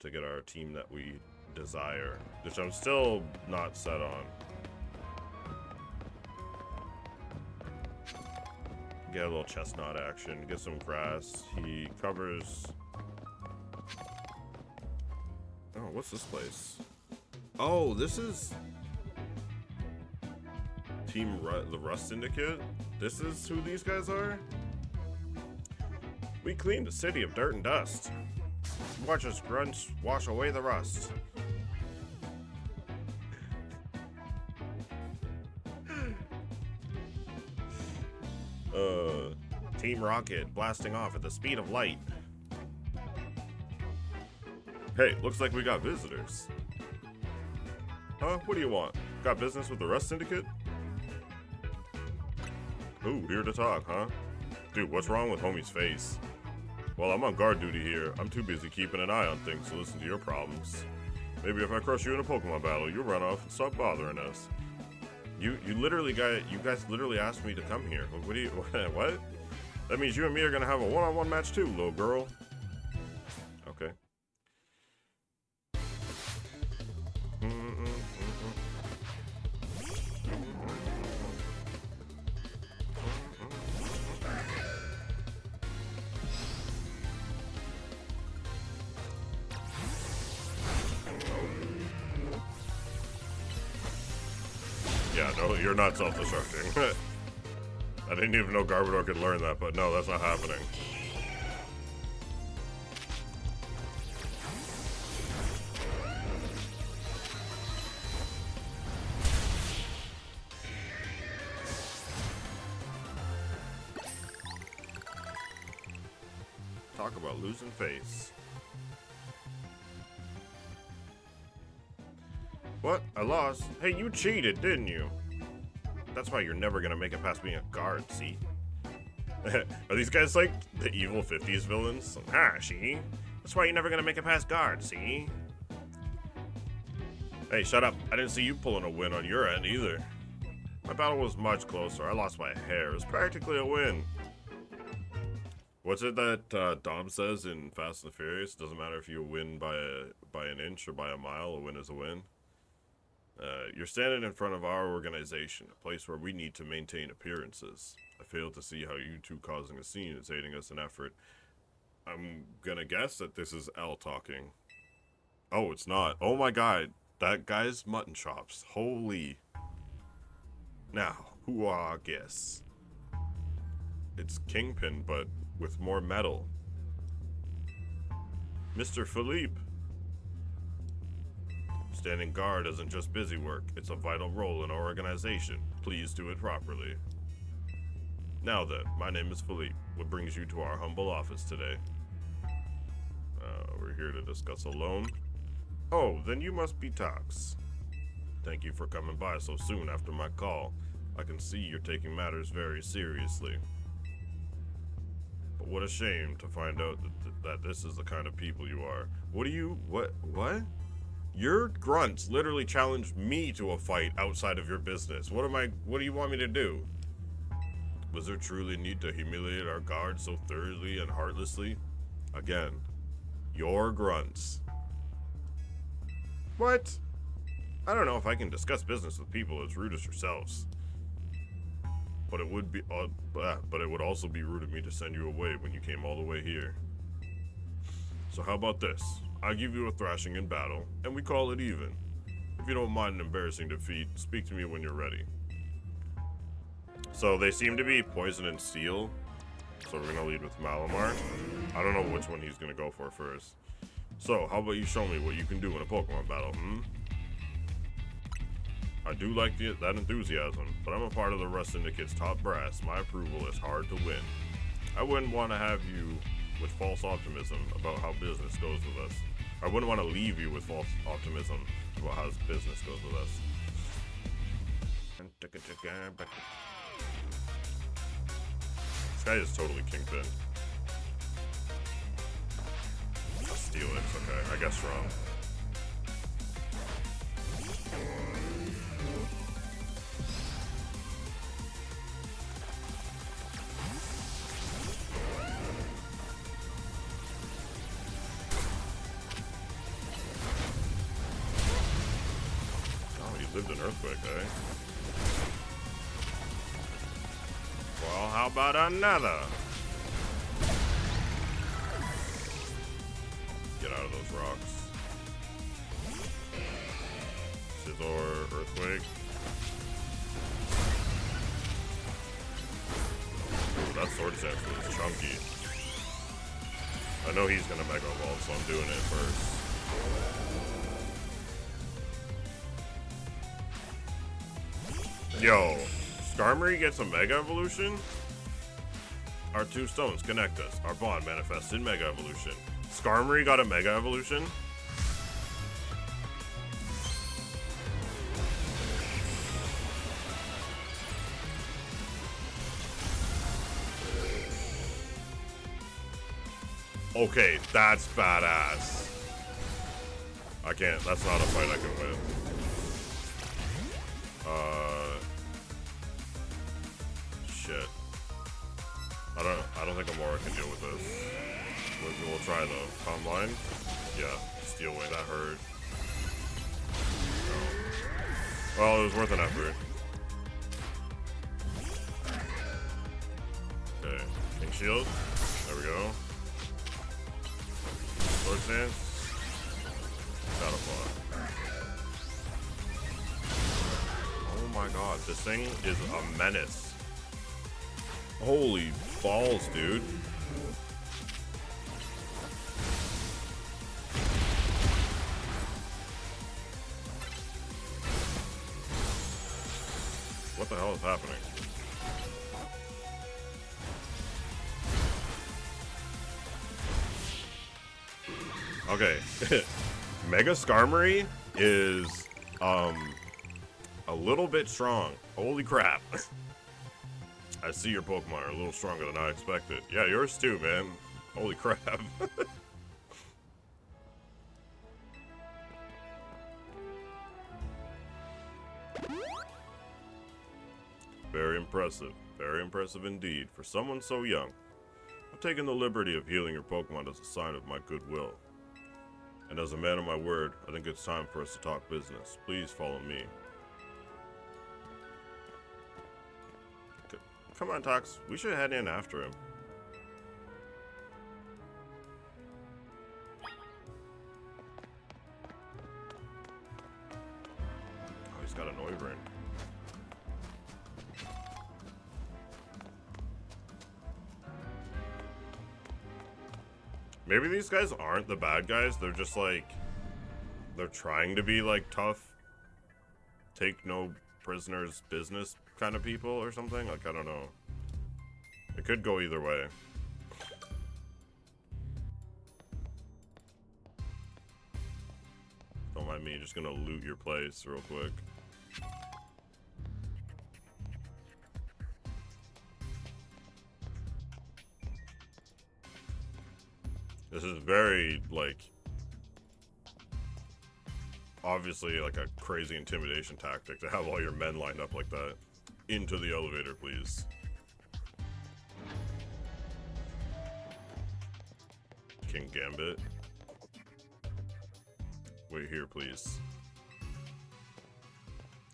to get our team that we desire, which I'm still not set on. Get a little chestnut action, get some grass. He covers... Oh, what's this place? Oh, this is... the Rust Syndicate? This is who these guys are? We cleaned the city of dirt and dust. Watch us grunts wash away the rust. Team Rocket blasting off at the speed of light. Hey, looks like we got visitors. Huh? What do you want? Got business with the Rust Syndicate? Ooh, here to talk, huh? Dude, what's wrong with homie's face? Well, I'm on guard duty here. I'm too busy keeping an eye on things to listen to your problems. Maybe if I crush you in a Pokemon battle, you'll run off and stop bothering us. You guys literally asked me to come here. What do you, what? That means you and me are gonna have a one-on-one match too, little girl. Okay. Yeah, no, you're not self-destructing. I didn't even know Garbodor could learn that, but no, that's not happening. Talk about losing face. What? I lost? Hey, you cheated, didn't you? That's why you're never gonna make it past being a guard, see? Are these guys like the evil 50s villains? Ah, see? That's why you're never gonna make it past guard, see? Hey, shut up. I didn't see you pulling a win on your end either. My battle was much closer. I lost by a hair. It was practically a win. What's it that Dom says in Fast and the Furious? Doesn't matter if you win by an inch or by a mile, a win is a win. You're standing in front of our organization, a place where we need to maintain appearances. I fail to see how you two causing a scene is aiding us in effort. I'm gonna guess that this is L talking. Oh, it's not. Oh my god, that guy's mutton chops. Holy. Now, who I guess? It's Kingpin, but with more metal. Mr. Philippe. Standing guard isn't just busy work, it's a vital role in our organization. Please do it properly. Now then, my name is Philippe. What brings you to our humble office today? We're here to discuss a loan. Oh, then you must be Tox. Thank you for coming by so soon after my call. I can see you're taking matters very seriously. But what a shame to find out that this is the kind of people you are. What? Your grunts literally challenged me to a fight outside of your business. What do you want me to do? Was there truly need to humiliate our guards so thoroughly and heartlessly? Again, your grunts. What? I don't know if I can discuss business with people as rude as yourselves. But it would also be rude of me to send you away when you came all the way here. So how about this? I give you a thrashing in battle, and we call it even. If you don't mind an embarrassing defeat, speak to me when you're ready. So they seem to be poison and steel. So we're gonna lead with Malamar. I don't know which one he's gonna go for first. So how about you show me what you can do in a Pokemon battle, I do like that enthusiasm, but I'm a part of the Rust Syndicate's top brass. My approval is hard to win. I wouldn't want to have you with false optimism about how business goes with us. I wouldn't want to leave you with false optimism about how business goes with us. This guy is totally Kingpin. Steelix, okay, I guess wrong. Lived an earthquake, eh? Well, how about another? Get out of those rocks. Scizor, earthquake. Ooh, that sword stance was chunky. I know he's gonna Mega Evolve, so I'm doing it first. Yo, Skarmory gets a Mega Evolution? Our two stones connect us. Our bond manifests in Mega Evolution. Skarmory got a Mega Evolution? Okay, that's badass. I can't, that's not a fight I can win. Shit. I don't think Amora can deal with this. We'll try though. Calm line? Yeah, Steel Wing, that hurt. No. Well, it was worth an effort. Okay, King Shield. There we go. Sword Stance. Shadow Claw. Oh my god, this thing is a menace. Holy balls, dude. What the hell is happening? Okay. Mega Skarmory is a little bit strong. Holy crap. I see your Pokemon are a little stronger than I expected. Yeah, yours too, man. Holy crap. Very impressive. Very impressive indeed. For someone so young. I've taken the liberty of healing your Pokemon as a sign of my goodwill. And as a man of my word, I think it's time for us to talk business. Please follow me. Come on, Tox. We should head in after him. Oh, he's got an Noivern. Maybe these guys aren't the bad guys. They're just like... They're trying to be like tough, take no prisoners business kind of people or something. Like, I don't know. It could go either way. Don't mind me, just gonna loot your place real quick. This is very, like, obviously like a crazy intimidation tactic to have all your men lined up like that. Into the elevator, please. King Gambit. Wait here, please.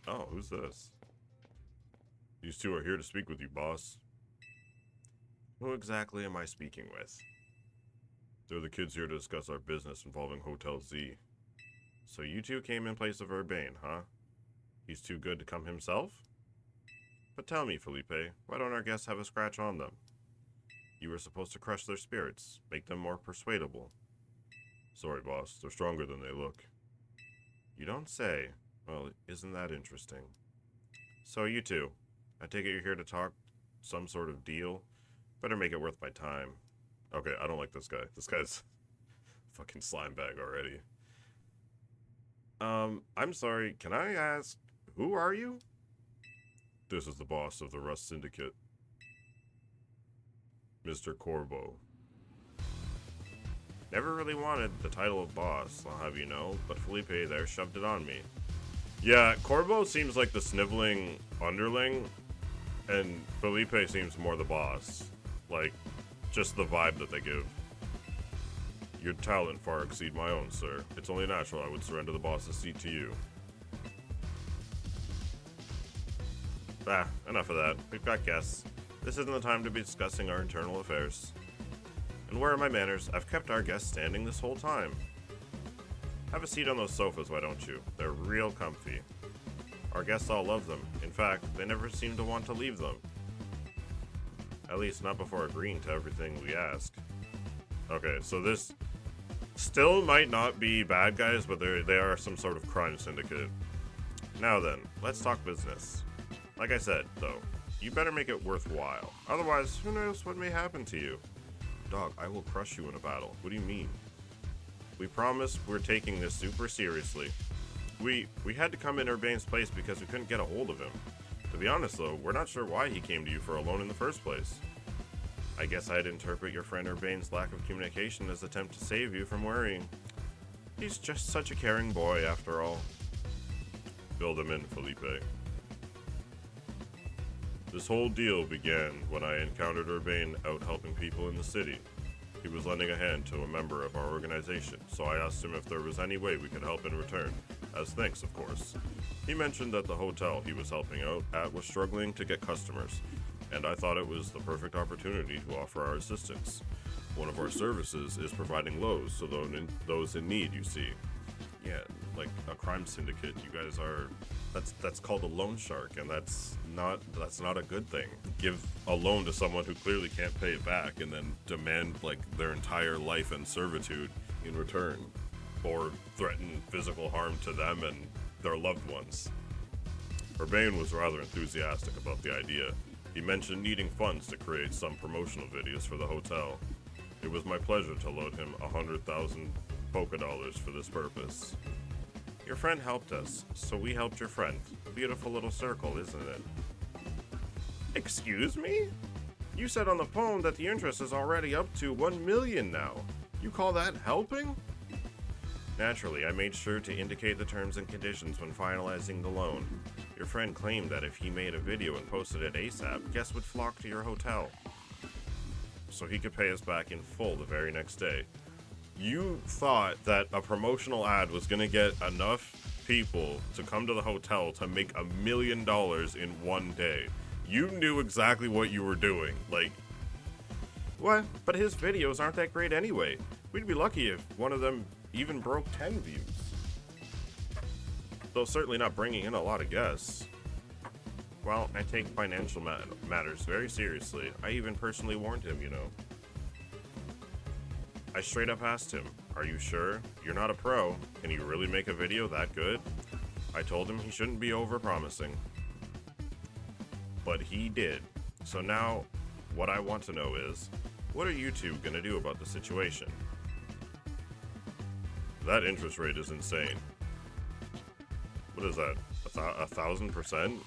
Oh, who's this? These two are here to speak with you, boss. Who exactly am I speaking with? They're the kids here to discuss our business involving Hotel Z. So you two came in place of Urbane, huh? He's too good to come himself? But tell me, Felipe, why don't our guests have a scratch on them? You were supposed to crush their spirits, make them more persuadable. Sorry, boss, they're stronger than they look. You don't say. Well, isn't that interesting? So you two, I take it you're here to talk some sort of deal? Better make it worth my time. Okay, I don't like this guy. This guy's fucking slime bag already. I'm sorry, can I ask, who are you? This is the boss of the Rust Syndicate. Mr. Corvo. Never really wanted the title of boss, I'll have you know, but Felipe there shoved it on me. Yeah, Corvo seems like the sniveling underling, and Felipe seems more the boss. Like, just the vibe that they give. Your talent far exceed my own, sir. It's only natural I would surrender the boss's seat to you. Enough of that. We've got guests. This isn't the time to be discussing our internal affairs. And where are my manners? I've kept our guests standing this whole time. Have a seat on those sofas, why don't you? They're real comfy. Our guests all love them. In fact, they never seem to want to leave them. At least not before agreeing to everything we ask. Okay, so this still might not be bad guys, but they are some sort of crime syndicate. Now then, let's talk business. Like I said, though, you better make it worthwhile. Otherwise, who knows what may happen to you? Dog, I will crush you in a battle. What do you mean? We promise we're taking this super seriously. We had to come in Urbane's place because we couldn't get a hold of him. To be honest though, we're not sure why he came to you for a loan in the first place. I guess I'd interpret your friend Urbane's lack of communication as an attempt to save you from worrying. He's just such a caring boy after all. Build him in, Felipe. This whole deal began when I encountered Urbane out helping people in the city. He was lending a hand to a member of our organization, so I asked him if there was any way we could help in return, as thanks, of course. He mentioned that the hotel he was helping out at was struggling to get customers, and I thought it was the perfect opportunity to offer our assistance. One of our services is providing loans to those in need, you see. Yeah, like a crime syndicate, you guys are... That's called a loan shark, and that's not a good thing. Give a loan to someone who clearly can't pay it back and then demand like their entire life and servitude in return, or threaten physical harm to them and their loved ones. Urbane was rather enthusiastic about the idea. He mentioned needing funds to create some promotional videos for the hotel. It was my pleasure to loan him 100,000 polka dollars for this purpose. Your friend helped us, so we helped your friend. Beautiful little circle, isn't it? Excuse me? You said on the phone that the interest is already up to 1 million now. You call that helping? Naturally, I made sure to indicate the terms and conditions when finalizing the loan. Your friend claimed that if he made a video and posted it ASAP, guests would flock to your hotel, so he could pay us back in full the very next day. You thought that a promotional ad was going to get enough people to come to the hotel to make $1 million in one day. You knew exactly what you were doing. Like, what? But his videos aren't that great anyway. We'd be lucky if one of them even broke 10 views. Though certainly not bringing in a lot of guests. Well, I take financial matters very seriously. I even personally warned him, you know. I straight up asked him, are you sure? You're not a pro. Can you really make a video that good? I told him he shouldn't be over-promising. But he did. So now, what I want to know is, what are you two gonna do about the situation? That interest rate is insane. What is that? 1,000%?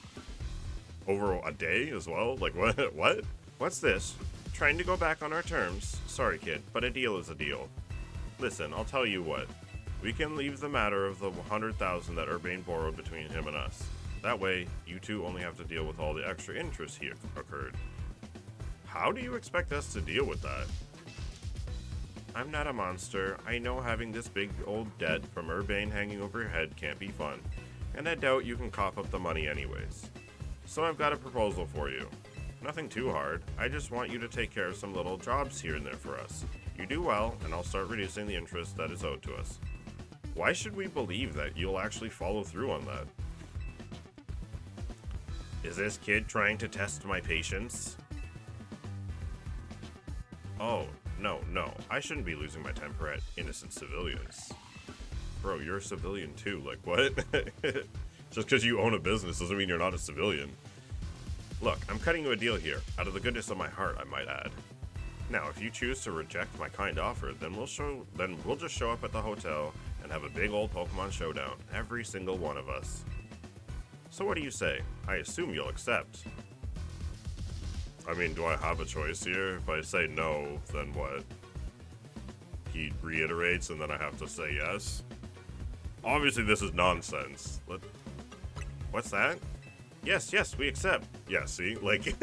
Over a day as well? Like what? What? What's this? Trying to go back on our terms. Sorry, kid, but a deal is a deal. Listen, I'll tell you what. We can leave the matter of the 100,000 that Urbane borrowed between him and us. That way, you two only have to deal with all the extra interest here occurred. How do you expect us to deal with that? I'm not a monster. I know having this big old debt from Urbane hanging over your head can't be fun, and I doubt you can cough up the money anyways. So I've got a proposal for you. Nothing too hard. I just want you to take care of some little jobs here and there for us. You do well, and I'll start reducing the interest that is owed to us. Why should we believe that you'll actually follow through on that? Is this kid trying to test my patience? Oh, no. I shouldn't be losing my temper at innocent civilians. Bro, you're a civilian too. Like, what? Just because you own a business doesn't mean you're not a civilian. Look, I'm cutting you a deal here, out of the goodness of my heart, I might add. Now, if you choose to reject my kind offer, then we'll just show up at the hotel and have a big old Pokemon showdown, every single one of us. So what do you say? I assume you'll accept. I mean, do I have a choice here? If I say no, then what? He reiterates and then I have to say yes? Obviously this is nonsense. What's that? Yes, we accept. Yeah, see? Like...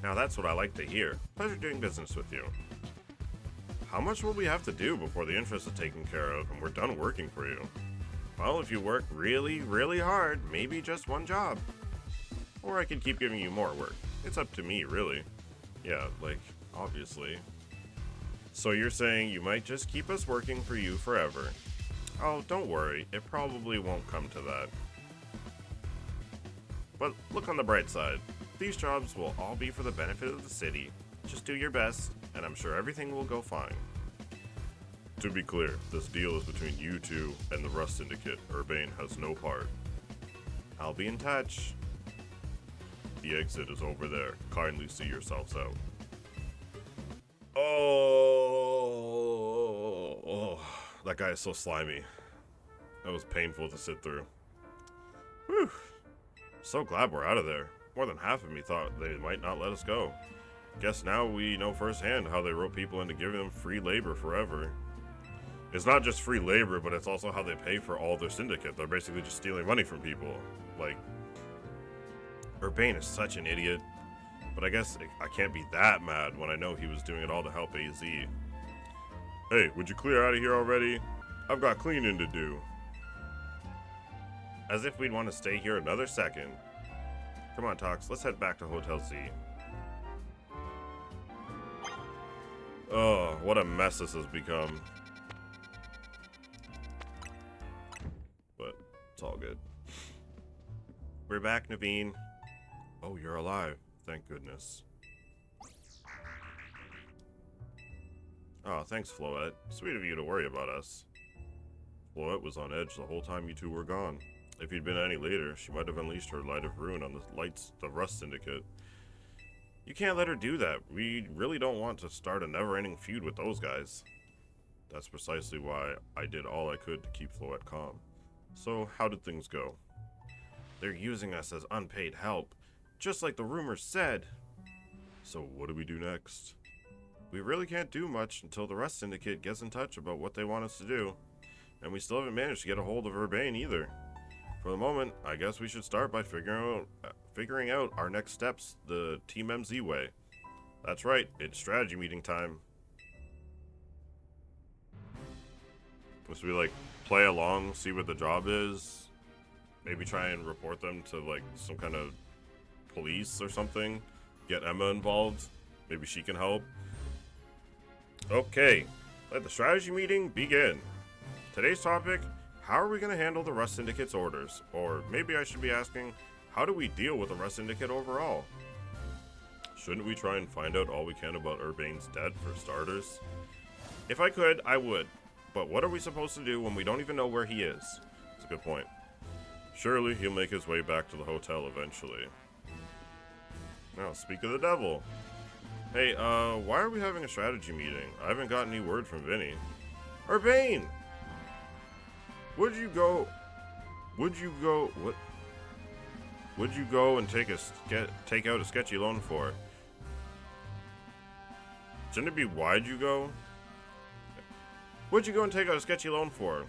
Now that's what I like to hear. Pleasure doing business with you. How much will we have to do before the interest is taken care of and we're done working for you? Well, if you work really, really hard, maybe just one job. Or I could keep giving you more work. It's up to me, really. Yeah, like, obviously. So you're saying you might just keep us working for you forever. Oh, don't worry, it probably won't come to that. But look on the bright side. These jobs will all be for the benefit of the city. Just do your best, and I'm sure everything will go fine. To be clear, this deal is between you two and the Rust Syndicate. Urbane has no part. I'll be in touch. The exit is over there. Kindly see yourselves out. Oh, that guy is so slimy. That was painful to sit through. Whew. So glad we're out of there. More than half of me thought they might not let us go. Guess now we know firsthand how they wrote people into giving them free labor forever. It's not just free labor, but it's also how they pay for all their syndicate. They're basically just stealing money from people. Like, Urbane is such an idiot. But I guess I can't be that mad when I know he was doing it all to help AZ. Hey, would you clear out of here already? I've got cleaning to do. As if we'd want to stay here another second. Come on, Tox, let's head back to Hotel Z. Oh, what a mess this has become. But it's all good. We're back, Naveen. Oh, you're alive. Thank goodness. Oh, thanks, Floette. Sweet of you to worry about us. Floette was on edge the whole time you two were gone. If you'd been any later, she might have unleashed her Light of Ruin on the Rust Syndicate. You can't let her do that. We really don't want to start a never-ending feud with those guys. That's precisely why I did all I could to keep Floette calm. So, how did things go? They're using us as unpaid help. Just like the rumors said. So what do we do next? We really can't do much until the Rust Syndicate gets in touch about what they want us to do. And we still haven't managed to get a hold of Urbane either. For the moment, I guess we should start by figuring out our next steps the Team MZ way. That's right, it's strategy meeting time. So we like play along, see what the job is. Maybe try and report them to like some kind of police or something. Get Emma involved. Maybe she can help. Okay, let the strategy meeting begin. Today's topic, how are we going to handle the Rust Syndicate's orders? Or maybe I should be asking, how do we deal with the Rust Syndicate overall? Shouldn't we try and find out all we can about Urbane's debt for starters? If I could, I would. But what are we supposed to do when we don't even know where he is? It's a good point. Surely he'll make his way back to the hotel eventually. Now, speak of the devil. Hey, why are we having a strategy meeting? I haven't gotten any word from Vinny. Urbane! Would you go and take out a sketchy loan for? Shouldn't it be why'd you go? What'd you go and take out a sketchy loan for?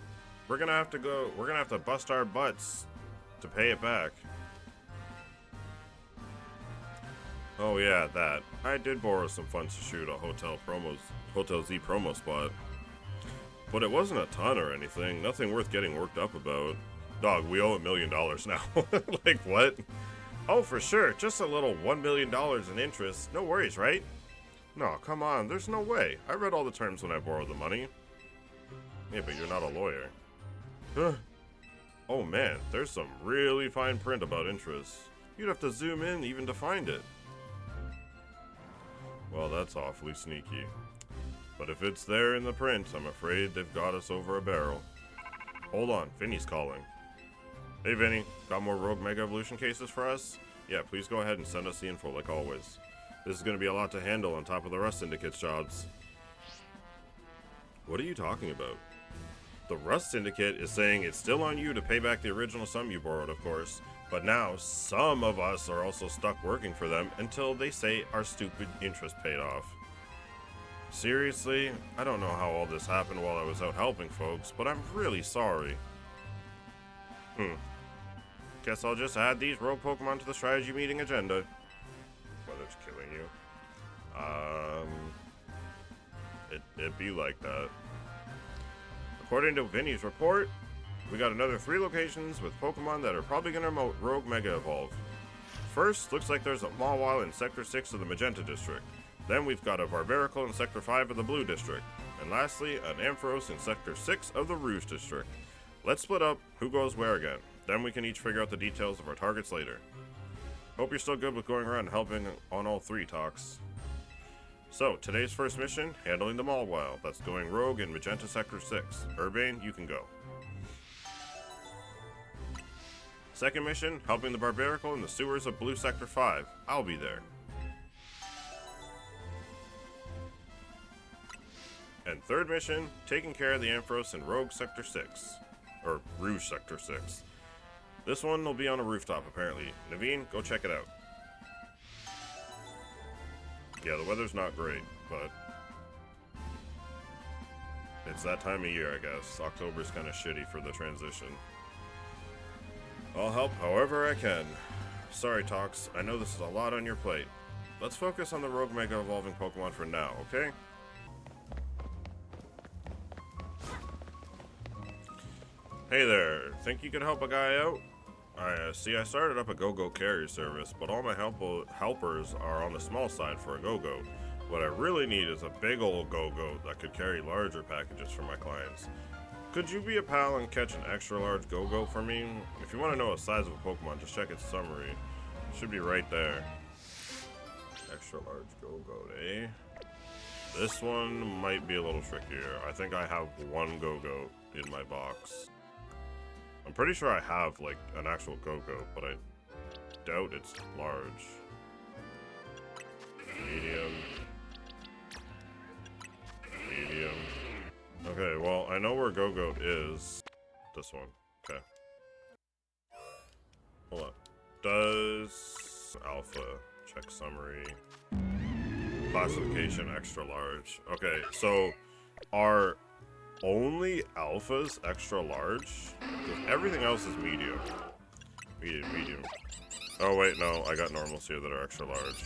We're gonna have to bust our butts to pay it back. Oh yeah, that. I did borrow some funds to shoot a Hotel Z promo spot. But it wasn't a ton or anything, nothing worth getting worked up about. Dog, we owe $1 million now. Like what? Oh, for sure, just a little $1 million in interest. No worries, right? No, come on, there's no way. I read all the terms when I borrowed the money. Yeah, but you're not a lawyer. Huh. Oh man, there's some really fine print about interest. You'd have to zoom in even to find it. Well, that's awfully sneaky. But if it's there in the print, I'm afraid they've got us over a barrel. Hold on, Vinny's calling. Hey Vinny, got more Rogue Mega Evolution cases for us? Yeah, please go ahead and send us the info like always. This is going to be a lot to handle on top of the Rust Syndicate's jobs. What are you talking about? The Rust Syndicate is saying it's still on you to pay back the original sum you borrowed, of course. But now, some of us are also stuck working for them until they say our stupid interest paid off. Seriously, I don't know how all this happened while I was out helping folks, but I'm really sorry. Guess I'll just add these rogue Pokemon to the strategy meeting agenda. Whether it's killing you. It'd be like that. According to Vinny's report, We got another 3 locations with Pokemon that are probably gonna Rogue Mega Evolve. First, looks like there's a Mawile in Sector 6 of the Magenta District. Then we've got a Barbaracle in Sector 5 of the Blue District. And lastly, an Ampharos in Sector 6 of the Rouge District. Let's split up who goes where again. Then we can each figure out the details of our targets later. Hope you're still good with going around and helping on all 3, Tox. So, today's first mission, handling the Mawile. That's going rogue in Magenta Sector 6. Urbane, you can go. Second mission, helping the Barbaracle in the sewers of Blue Sector 5. I'll be there. And third mission, taking care of the Ampharos in Rogue Sector 6. Or Rouge Sector 6. This one will be on a rooftop, apparently. Naveen, go check it out. Yeah, the weather's not great, but it's that time of year, I guess. October's kind of shitty for the transition. I'll help however I can. Sorry, Tox. I know this is a lot on your plate. Let's focus on the Rogue Mega Evolving Pokemon for now, okay? Hey there. Think you could help a guy out? I started up a Go-Go carrier service, but all my helpers are on the small side for a Go-Go. What I really need is a big old Go-Go that could carry larger packages for my clients. Could you be a pal and catch an extra large Go-Go for me? If you want to know the size of a Pokemon, just check its summary. It should be right there. Extra large Go-Go, eh? This one might be a little trickier. I think I have one Go-Go in my box. I'm pretty sure I have, like, an actual Go-Go, but I doubt it's large. Medium. Medium. Okay, well, I know where Go-Go is. This one. Okay. Hold on. Does Alpha. Check summary. Classification extra large. Okay, so are only Alphas extra large? Because everything else is medium. Medium. Oh wait, no, I got normals here that are extra large.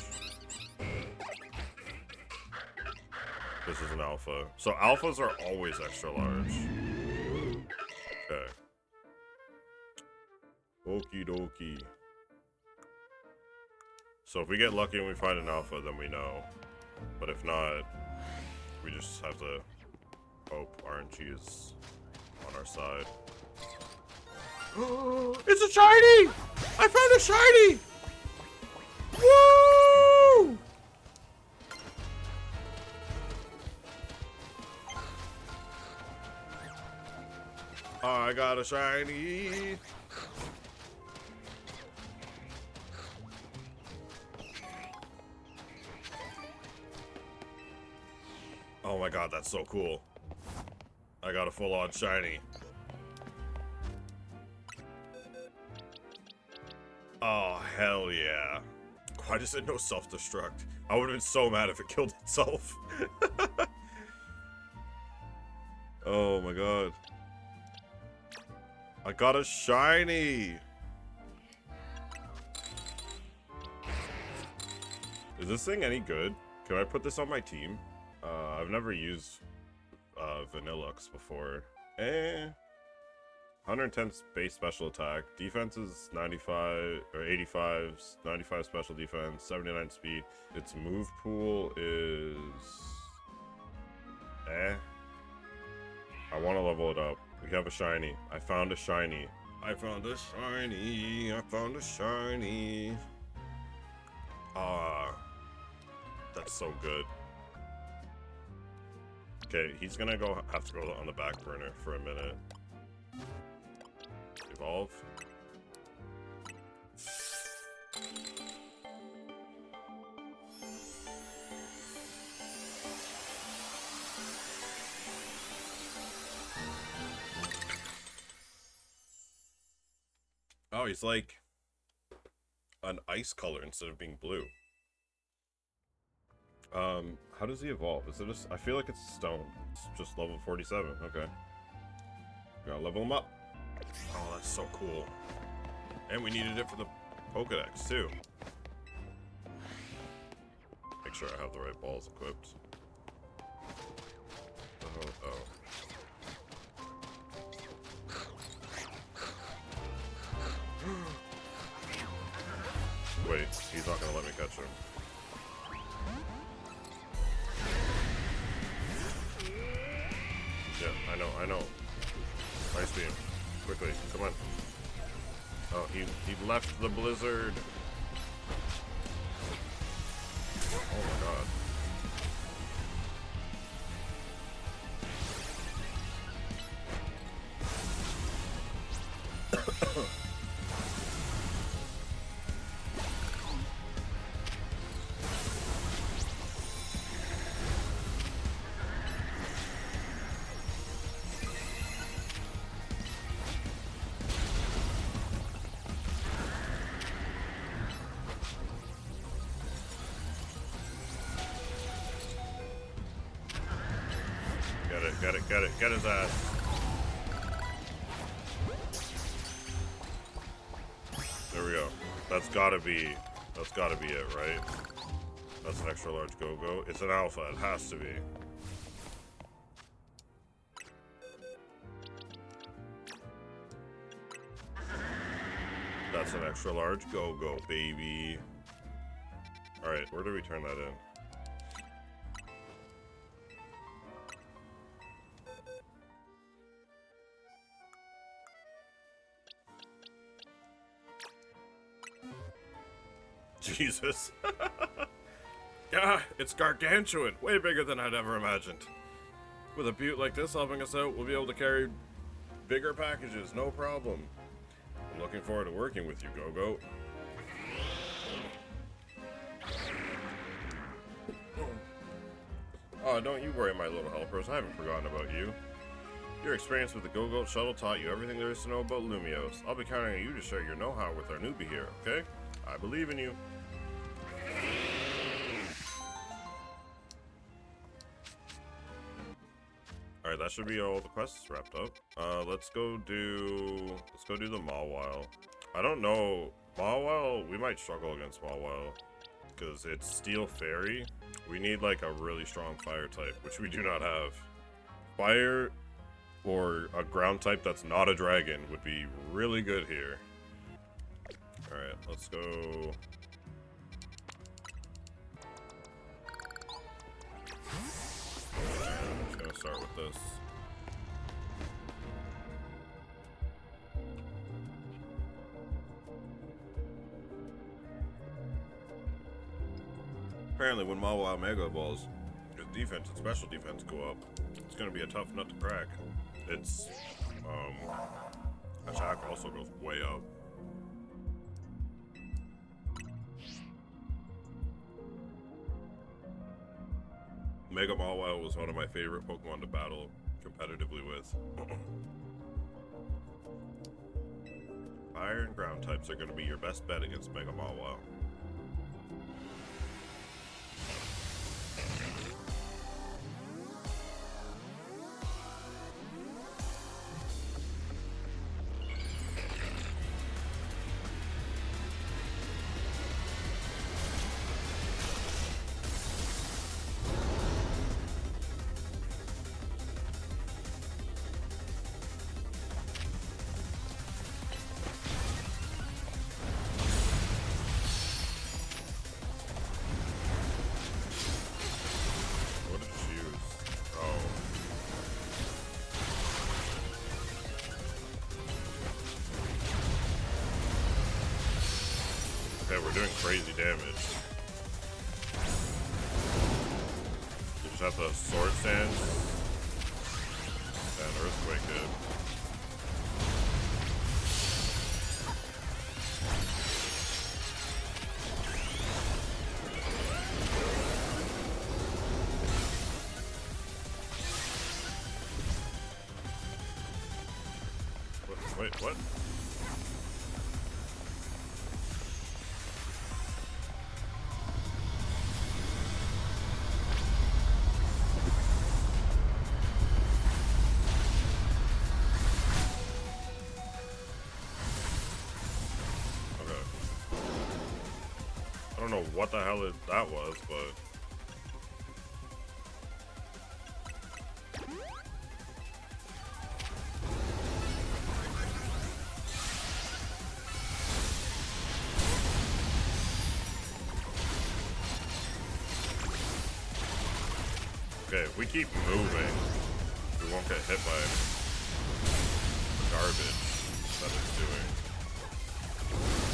This is an Alpha. So Alphas are always extra large. Okay. Okie dokie. So if we get lucky and we find an Alpha, then we know. But if not, we just have to hope RNG is on our side. It's a shiny! I found a shiny! Woo! I got a shiny. Oh my god, that's so cool. I got a full-on shiny. Oh, hell yeah. Why does it no self-destruct? I would have been so mad if it killed itself. Oh my god. I got a shiny! Is this thing any good? Can I put this on my team? I've never used Vanillux before. 110 base special attack. Defense is 95 or 85. 95 special defense. 79 speed. Its move pool is I want to level it up. We have a shiny. I found a shiny. I found a shiny. I found a shiny. That's so good. Okay, he's gonna have to go on the back burner for a minute. Evolve. Oh, he's like an ice color instead of being blue. How does he evolve? Is it just, I feel like it's stone. It's just level 47, okay. Gotta level him up. Oh, that's so cool. And we needed it for the Pokedex, too. Make sure I have the right balls equipped. Oh. Wait, he's not gonna let me catch him. Yeah, I know. Nice beam. Quickly, come on. Oh, he left the blizzard. Oh my god. Get his ass. There we go. That's gotta be it, right? That's an extra large go-go. It's an alpha, it has to be. That's an extra large go-go, baby. Alright, where do we turn that in? Jesus. Yeah, it's gargantuan. Way bigger than I'd ever imagined. With a butte like this helping us out, we'll be able to carry bigger packages, no problem. I'm looking forward to working with you, Go-Go. Oh, don't you worry, my little helpers. I haven't forgotten about you. Your experience with the Go-Go shuttle taught you everything there is to know about Lumios. I'll be counting on you to share your know-how with our newbie here, okay? I believe in you. Alright, that should be all the quests wrapped up. Let's go do the Mawile. I don't know. Mawile, we might struggle against Mawile. Because it's Steel Fairy. We need like a really strong fire type, which we do not have. Fire or a ground type that's not a dragon would be really good here. Alright, let's go. I'm just gonna start with this. Apparently when Mawile Mega Evolves, his defense and special defense go up. It's gonna be a tough nut to crack. Its attack also goes way up. Mega Mawile was one of my favorite Pokemon to battle competitively with. Fire and ground types are going to be your best bet against Mega Mawile. Okay, we're doing crazy damage. You just have the Sword Stance and Earthquake it. Wait, what? I don't know what the hell that was, but... Okay, if we keep moving, we won't get hit by garbage that it's doing.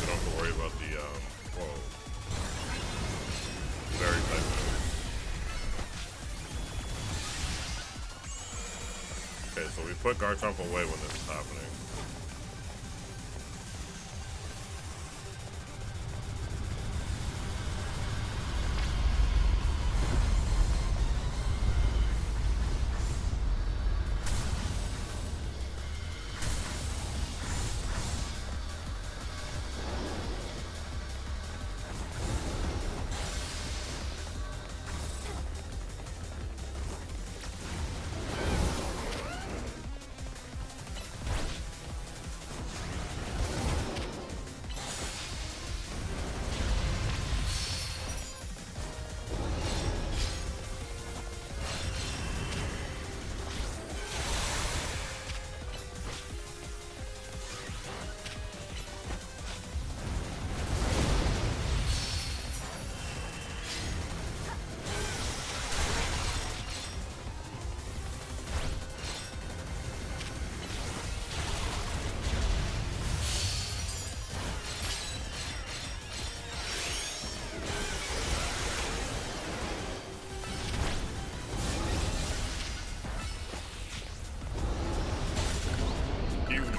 We don't have to worry about the, whoa. Very tight moves. Okay, so we put Garchomp away when this is happening.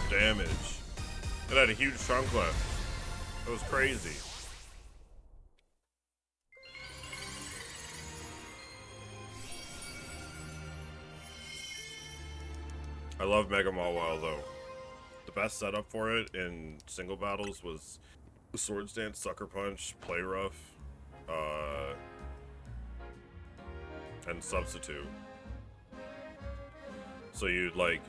Damage. It had a huge chunk left. That was crazy. I love Mega Mawile though. The best setup for it in single battles was the Swords Dance, Sucker Punch, Play Rough, and Substitute. So you'd like,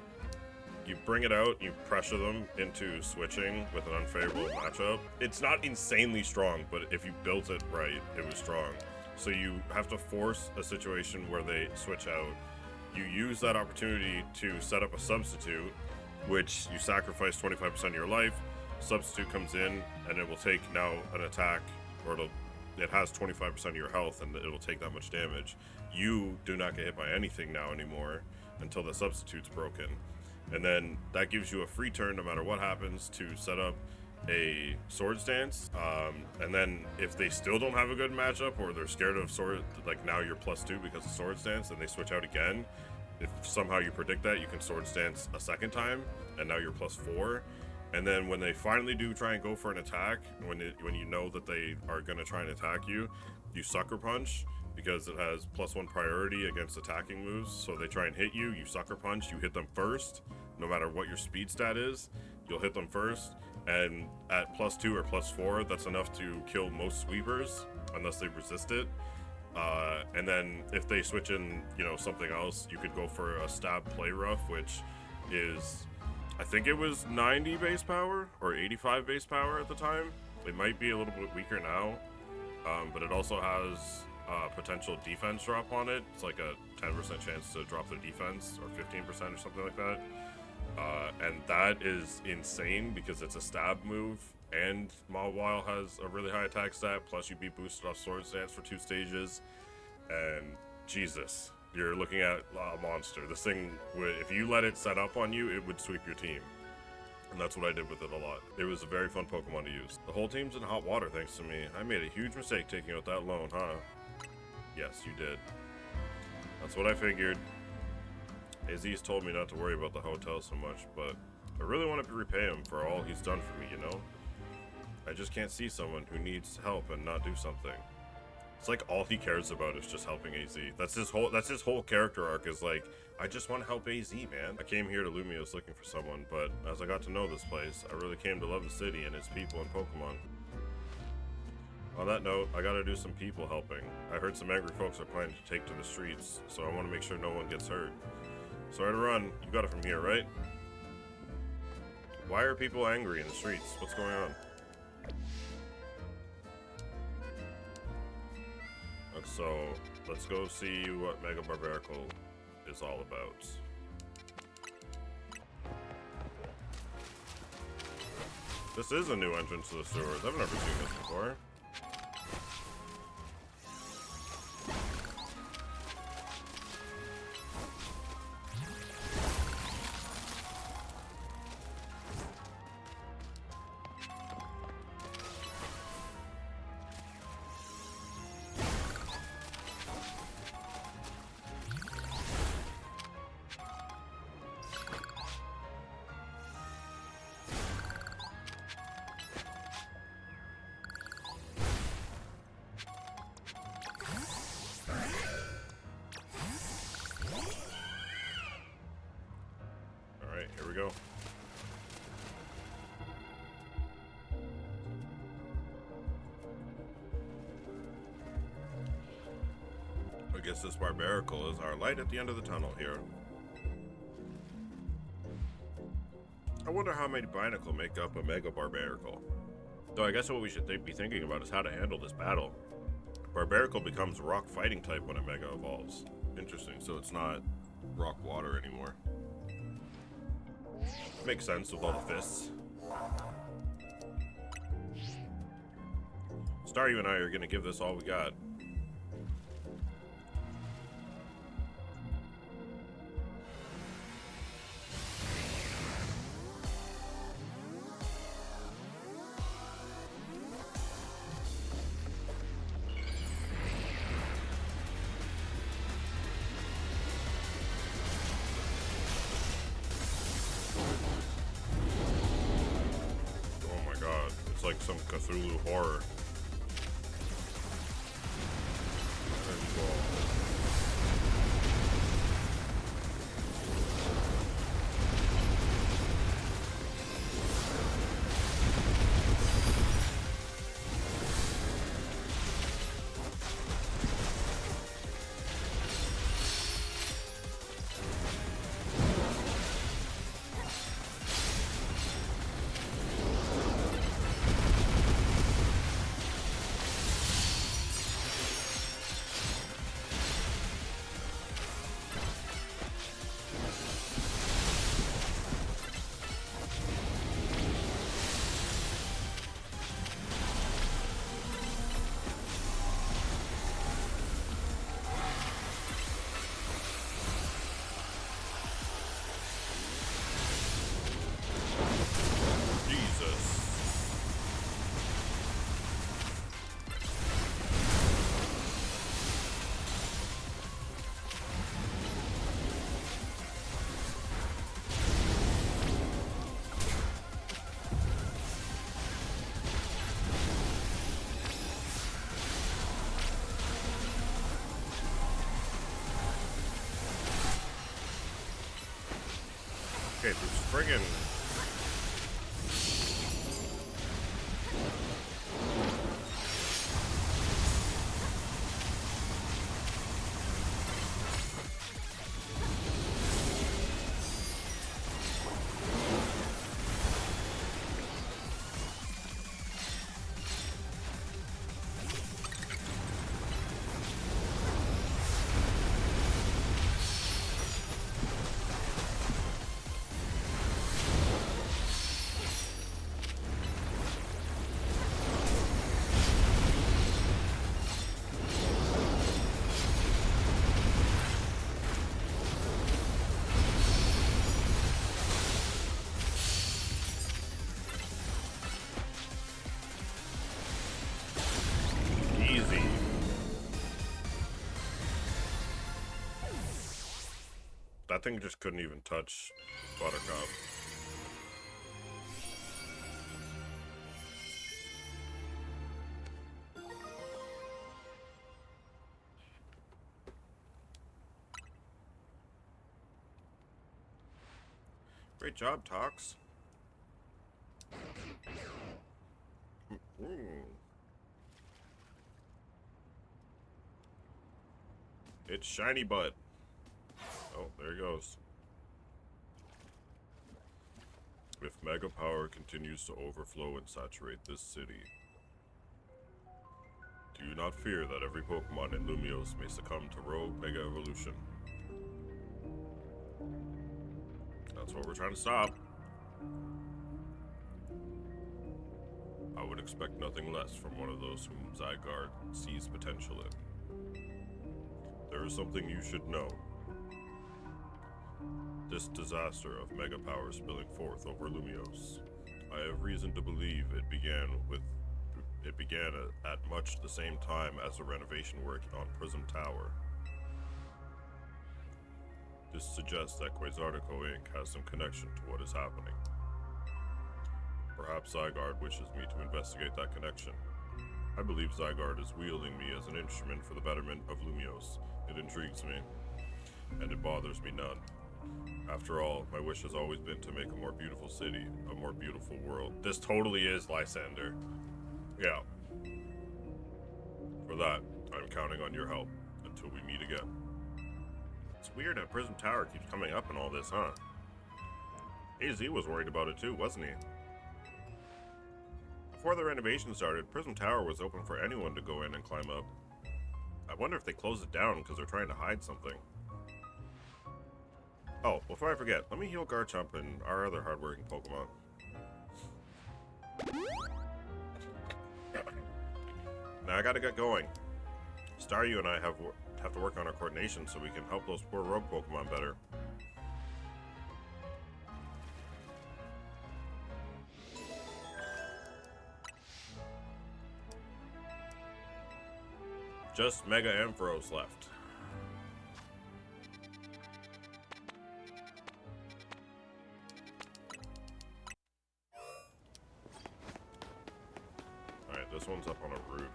you bring it out, you pressure them into switching with an unfavorable matchup. It's not insanely strong, but if you built it right, it was strong. So you have to force a situation where they switch out. You use that opportunity to set up a substitute, which you sacrifice 25% of your life. Substitute comes in, and it will take now an attack, or it has 25% of your health, and it'll take that much damage. You do not get hit by anything now anymore until the substitute's broken. And then that gives you a free turn no matter what happens to set up a Swords Dance. And then if they still don't have a good matchup, or they're scared of sword, like now you're +2 because of Swords Dance, and they switch out again. If somehow you predict that, you can Swords Dance a second time, and now you're +4. And then when they finally do try and go for an attack, when you know that they are going to try and attack you, you Sucker Punch, because it has +1 priority against attacking moves. So they try and hit you, you Sucker Punch, you hit them first, no matter what your speed stat is, you'll hit them first. And at +2 or +4, that's enough to kill most sweepers, unless they resist it. And then if they switch in, something else, you could go for a Stab Play Rough, which is, I think it was 90 base power or 85 base power at the time. It might be a little bit weaker now, but it also has potential defense drop on it. It's like a 10% chance to drop their defense, or 15% or something like that. And that is insane because it's a stab move, and Mawile has a really high attack stat, plus you'd be boosted off Swords Dance for 2 stages, and Jesus, you're looking at a monster. This thing, if you let it set up on you, it would sweep your team. And that's what I did with it a lot. It was a very fun Pokemon to use. The whole team's in hot water thanks to me. I made a huge mistake taking out that loan, huh? Yes, you did. That's what I figured. Az's told me not to worry about the hotel so much, but I really want to repay him for all he's done for me, I just can't see someone who needs help and not do something. It's like all he cares about is just helping AZ. That's his whole character arc, is like, I just want to help AZ, man. I came here to Lumiose looking for someone, but as I got to know this place, I really came to love the city and its people and Pokemon. On that note, I gotta do some people helping. I heard some angry folks are planning to take to the streets, so I want to make sure no one gets hurt. Sorry to run. You got it from here, right? Why are people angry in the streets? What's going on? So, let's go see what Mega Barbarical is all about. This is a new entrance to the sewers. I've never seen this before. Here we go. I guess this barbarical is our light at the end of the tunnel here. I wonder how many Binacle make up a Mega Barbarical. Though I guess what we should be thinking about is how to handle this battle. Barbarical becomes rock fighting type when a Mega evolves. Interesting, so it's not rock water anymore. Makes sense with all the fists. Staryu and I are gonna give this all we got. It's like some Cthulhu horror. Okay, this friggin' easy. That thing just couldn't even touch Buttercup. Great job, Tox. It's Shiny Butt. Oh, there he goes. If Mega Power continues to overflow and saturate this city, do not fear that every Pokemon in Lumiose may succumb to Rogue Mega Evolution. That's what we're trying to stop. I would expect nothing less from one of those whom Zygarde sees potential in. There is something you should know. This disaster of Mega Power spilling forth over Lumiose, I have reason to believe it began at much the same time as the renovation work on Prism Tower. This suggests that Quasartico Inc. has some connection to what is happening. Perhaps Zygarde wishes me to investigate that connection. I believe Zygarde is wielding me as an instrument for the betterment of Lumiose. It intrigues me, and it bothers me none. After all, my wish has always been to make a more beautiful city, a more beautiful world. This totally is Lysander. Yeah. For that, I'm counting on your help until we meet again. It's weird how Prism Tower keeps coming up in all this, huh? AZ was worried about it too, wasn't he? Before the renovation started, Prism Tower was open for anyone to go in and climb up. I wonder if they closed it down because they're trying to hide something. Oh, before I forget, let me heal Garchomp and our other hardworking Pokemon. Now I gotta get going. Staryu and I have to work on our coordination so we can help those poor rogue Pokemon better. Just Mega Ampharos left. Alright, this one's up on a roof.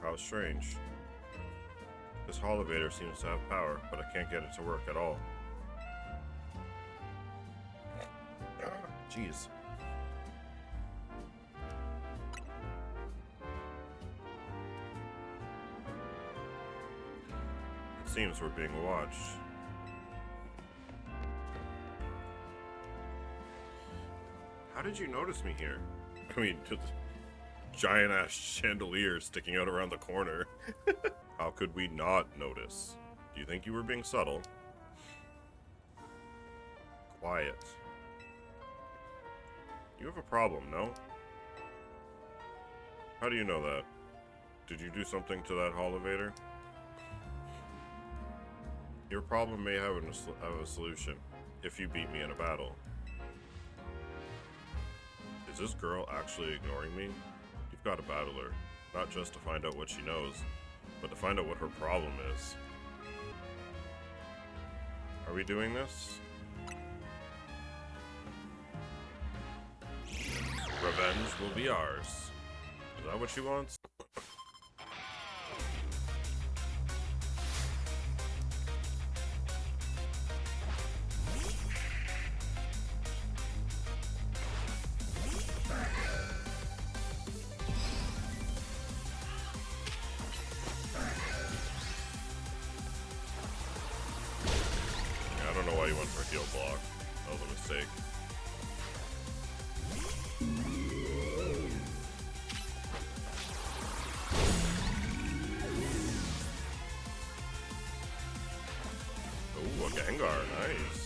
How strange. This elevator seems to have power, but I can't get it to work at all. Jeez. It seems we're being watched. How did you notice me here? I mean, just giant ass chandelier sticking out around the corner. How could we not notice? Do you think you were being subtle? Quiet. You have a problem, no? How do you know that? Did you do something to that elevator? Your problem may have a solution if you beat me in a battle. Is this girl actually ignoring me? You've got to battle her, not just to find out what she knows, but to find out what her problem is. Are we doing this? Revenge will be ours. Is that what she wants? I don't know why you went for a heal block. That was a mistake. Ooh, a Gengar, nice.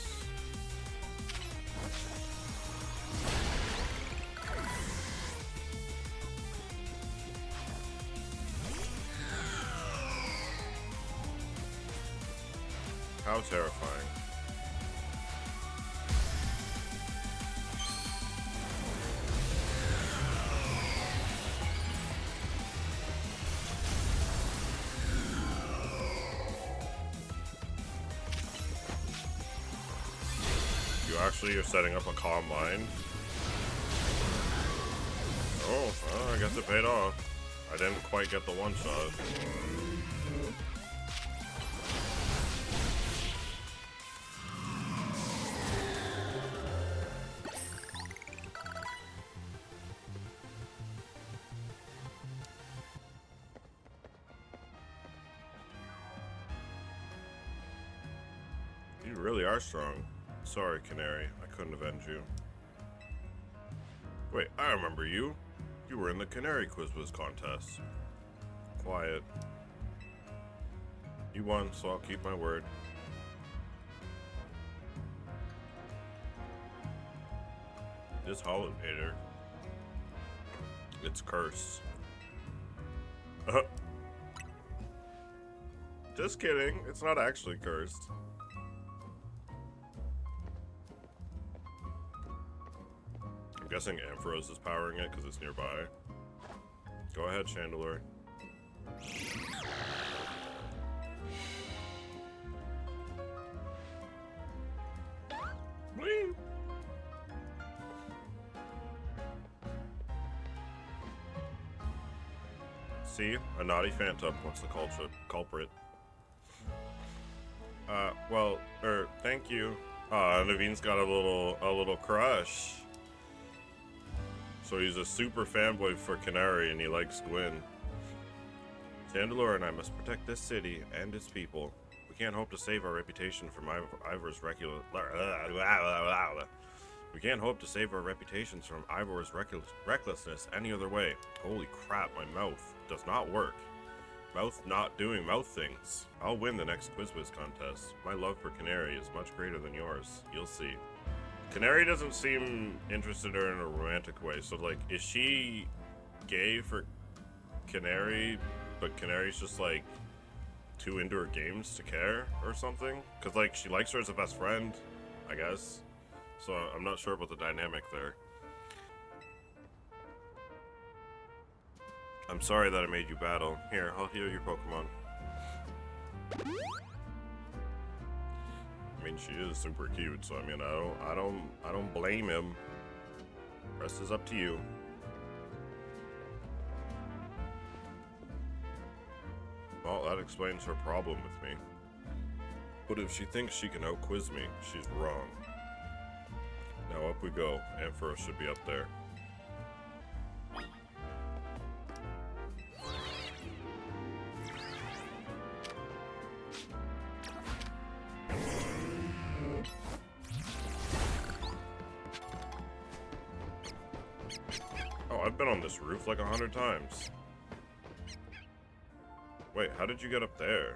How terrifying. Actually, you're setting up a calm mind. Oh, well, I guess it paid off. I didn't quite get the one shot. You really are strong. Sorry, Canary. I couldn't avenge you. Wait, I remember you. You were in the Canary Quiz contest. Quiet. You won, so I'll keep my word. This elevator, it's cursed. Just kidding. It's not actually cursed. I'm guessing Ampharos is powering it because it's nearby. Go ahead, Chandelure. See? A naughty phantom. What's the culprit? Well, thank you. Naveen's got a little crush. So he's a super fanboy for Canary and he likes Gwyn. Sandalore and I must protect this city and its people. We can't hope to save our reputation from Ivor's We can't hope to save our reputations from Ivor's recklessness any other way. Holy crap, my mouth does not work. Mouth not doing mouth things. I'll win the next Quiz contest. My love for Canary is much greater than yours. You'll see. Canary doesn't seem interested in her in a romantic way. So, like, is she gay for Canary, but Canary's just, like, too into her games to care or something? Because, like, she likes her as a best friend, I guess. So I'm not sure about the dynamic there. I'm sorry that I made you battle. Here, I'll heal your Pokemon. I mean, she is super cute, so I mean, I don't blame him. Rest is up to you. Well, that explains her problem with me. But if she thinks she can out-quiz me, she's wrong. Now up we go. Ampharos should be up there. Oh, I've been on this roof like 100 times. Wait, how did you get up there?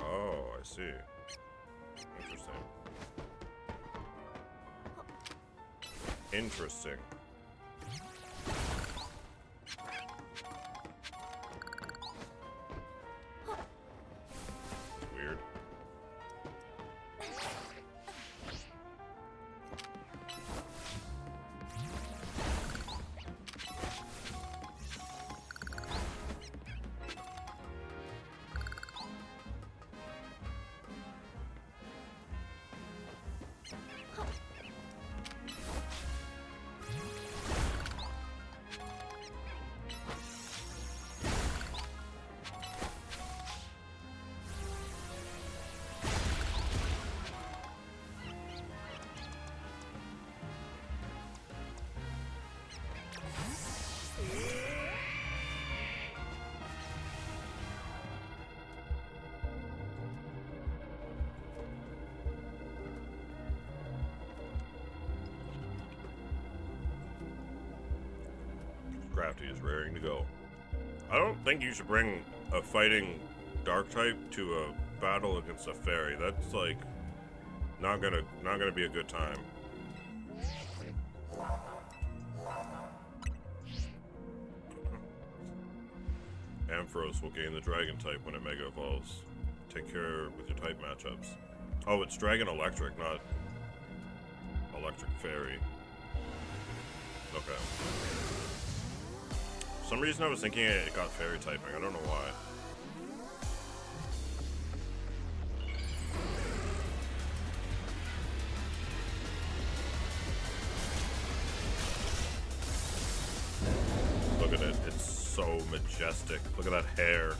Oh, I see. Interesting. Interesting. It's weird. Crafty is raring to go. I don't think you should bring a fighting dark type to a battle against a fairy. That's like not gonna be a good time. Ampharos will gain the dragon type when it mega evolves. Take care with your type matchups. Oh, it's dragon electric, not electric fairy. Okay. For some reason I was thinking it got fairy typing. I don't know why. Look at it. It's so majestic. Look at that hair.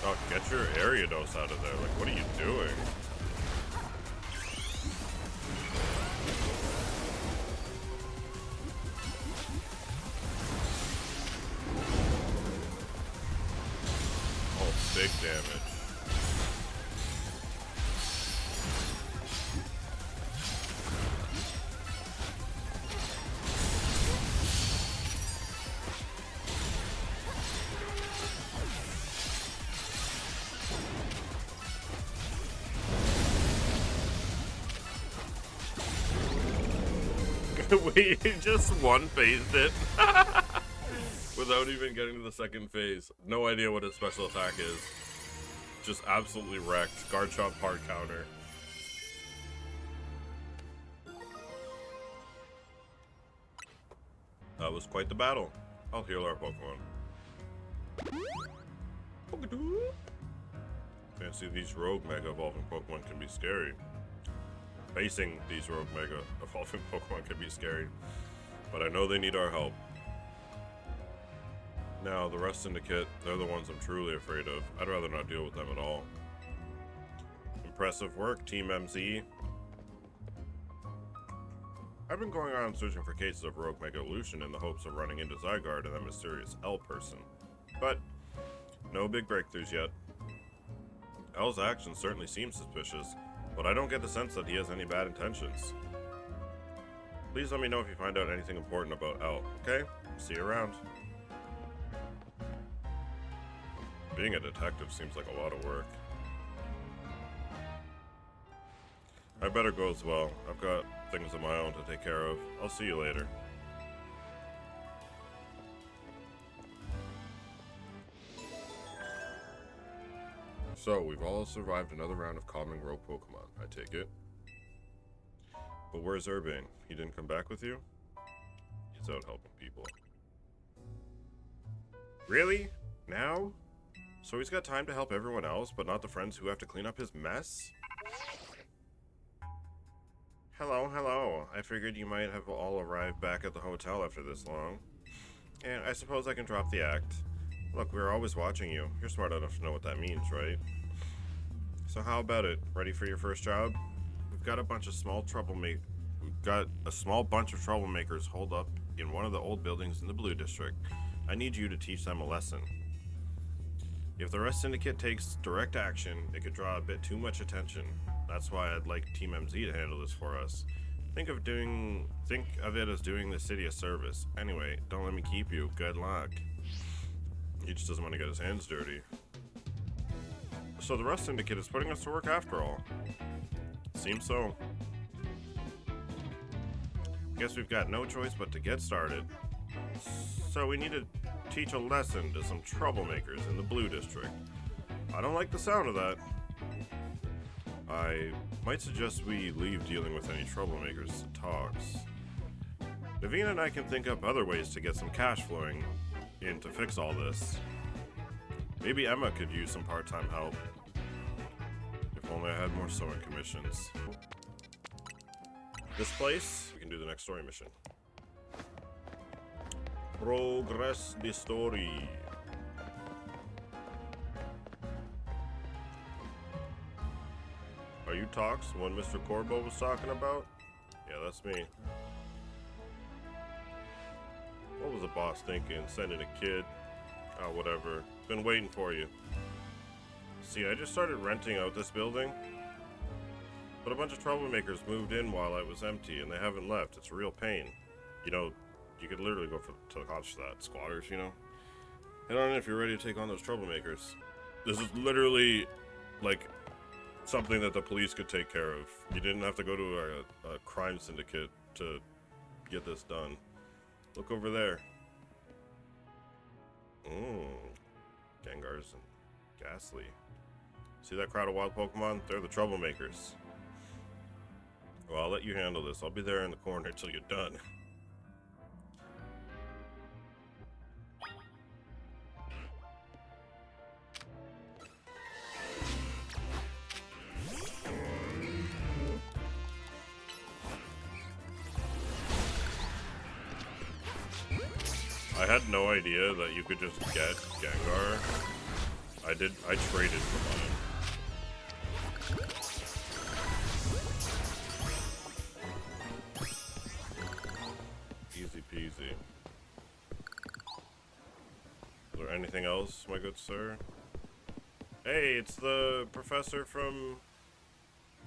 Oh, get your Ariados out of there. Like, what are you doing? big damage. We just one-phased it without even getting to the second phase. No idea what his special attack is. Just absolutely wrecked. Guard shot, hard counter. That was quite the battle. I'll heal our Pokemon. Fancy these rogue Mega Evolving Pokemon can be scary. Facing these rogue Mega Evolving Pokemon can be scary, but I know they need our help. Now, the Rust Syndicate, they're the ones I'm truly afraid of. I'd rather not deal with them at all. Impressive work, Team MZ. I've been going around searching for cases of rogue Mega Evolution in the hopes of running into Zygarde and that mysterious L person, but no big breakthroughs yet. L's actions certainly seem suspicious, but I don't get the sense that he has any bad intentions. Please let me know if you find out anything important about L, okay? See you around. Being a detective seems like a lot of work. I better go as well. I've got things of my own to take care of. I'll see you later. So, we've all survived another round of calming rogue Pokemon, I take it. But where's Urbane? He didn't come back with you? He's out helping people. Really? Now? So he's got time to help everyone else, but not the friends who have to clean up his mess? Hello, hello. I figured you might have all arrived back at the hotel after this long. And I suppose I can drop the act. Look, we're always watching you. You're smart enough to know what that means, right? So how about it? Ready for your first job? We've got a bunch of small troublemakers holed up in one of the old buildings in the Blue District. I need you to teach them a lesson. If the Rust Syndicate takes direct action, it could draw a bit too much attention. That's why I'd like Team MZ to handle this for us. Think of it as doing the city a service. Anyway, don't let me keep you. Good luck. He just doesn't want to get his hands dirty. So the Rust Syndicate is putting us to work after all. Seems so. Guess we've got no choice but to get started. So we need to teach a lesson to some troublemakers in the Blue District. I don't like the sound of that. I might suggest we leave dealing with any troublemakers to Tox. Naveen and I can think up other ways to get some cash flowing in to fix all this. Maybe Emma could use some part-time help. If only I had more sewing commissions. This place, we can do the next story mission. Progress the story. Are you Tox, the one Mr. Corbo was talking about? Yeah, that's me. What was the boss thinking? Sending a kid? Oh, whatever. Been waiting for you. See, I just started renting out this building, but a bunch of troublemakers moved in while I was empty, and they haven't left. It's a real pain. You know, you could literally go to the cops for that. Squatters, you know? Head on in if you're ready to take on those troublemakers. This is literally, like, something that the police could take care of. You didn't have to go to a crime syndicate to get this done. Look over there. Gengars and Ghastly. See that crowd of wild Pokemon? They're the troublemakers. Well, I'll let you handle this. I'll be there in the corner till you're done. I had no idea that you could just get Gengar. I traded for mine. Easy peasy. Is there anything else, my good sir? Hey, it's the professor from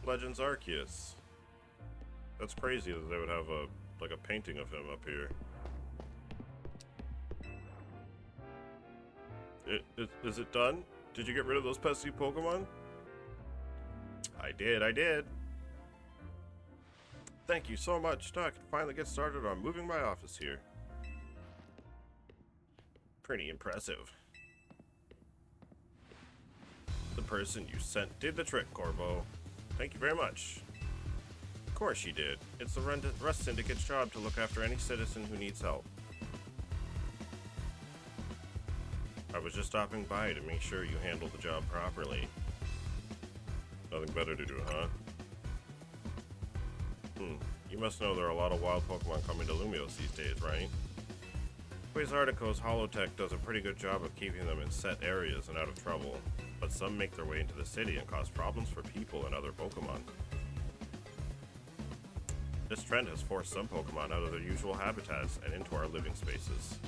Legends Arceus. That's crazy that they would have a painting of him up here. Is it done? Did you get rid of those pesky Pokemon? I did. Thank you so much. Now I can finally get started on moving my office here. Pretty impressive. The person you sent did the trick, Corbo. Thank you very much. Of course she did. It's the Rust Syndicate's job to look after any citizen who needs help. I was just stopping by to make sure you handled the job properly. Nothing better to do, huh? You must know there are a lot of wild Pokemon coming to Lumios these days, right? Quasartico's Holotech does a pretty good job of keeping them in set areas and out of trouble, but some make their way into the city and cause problems for people and other Pokemon. This trend has forced some Pokemon out of their usual habitats and into our living spaces.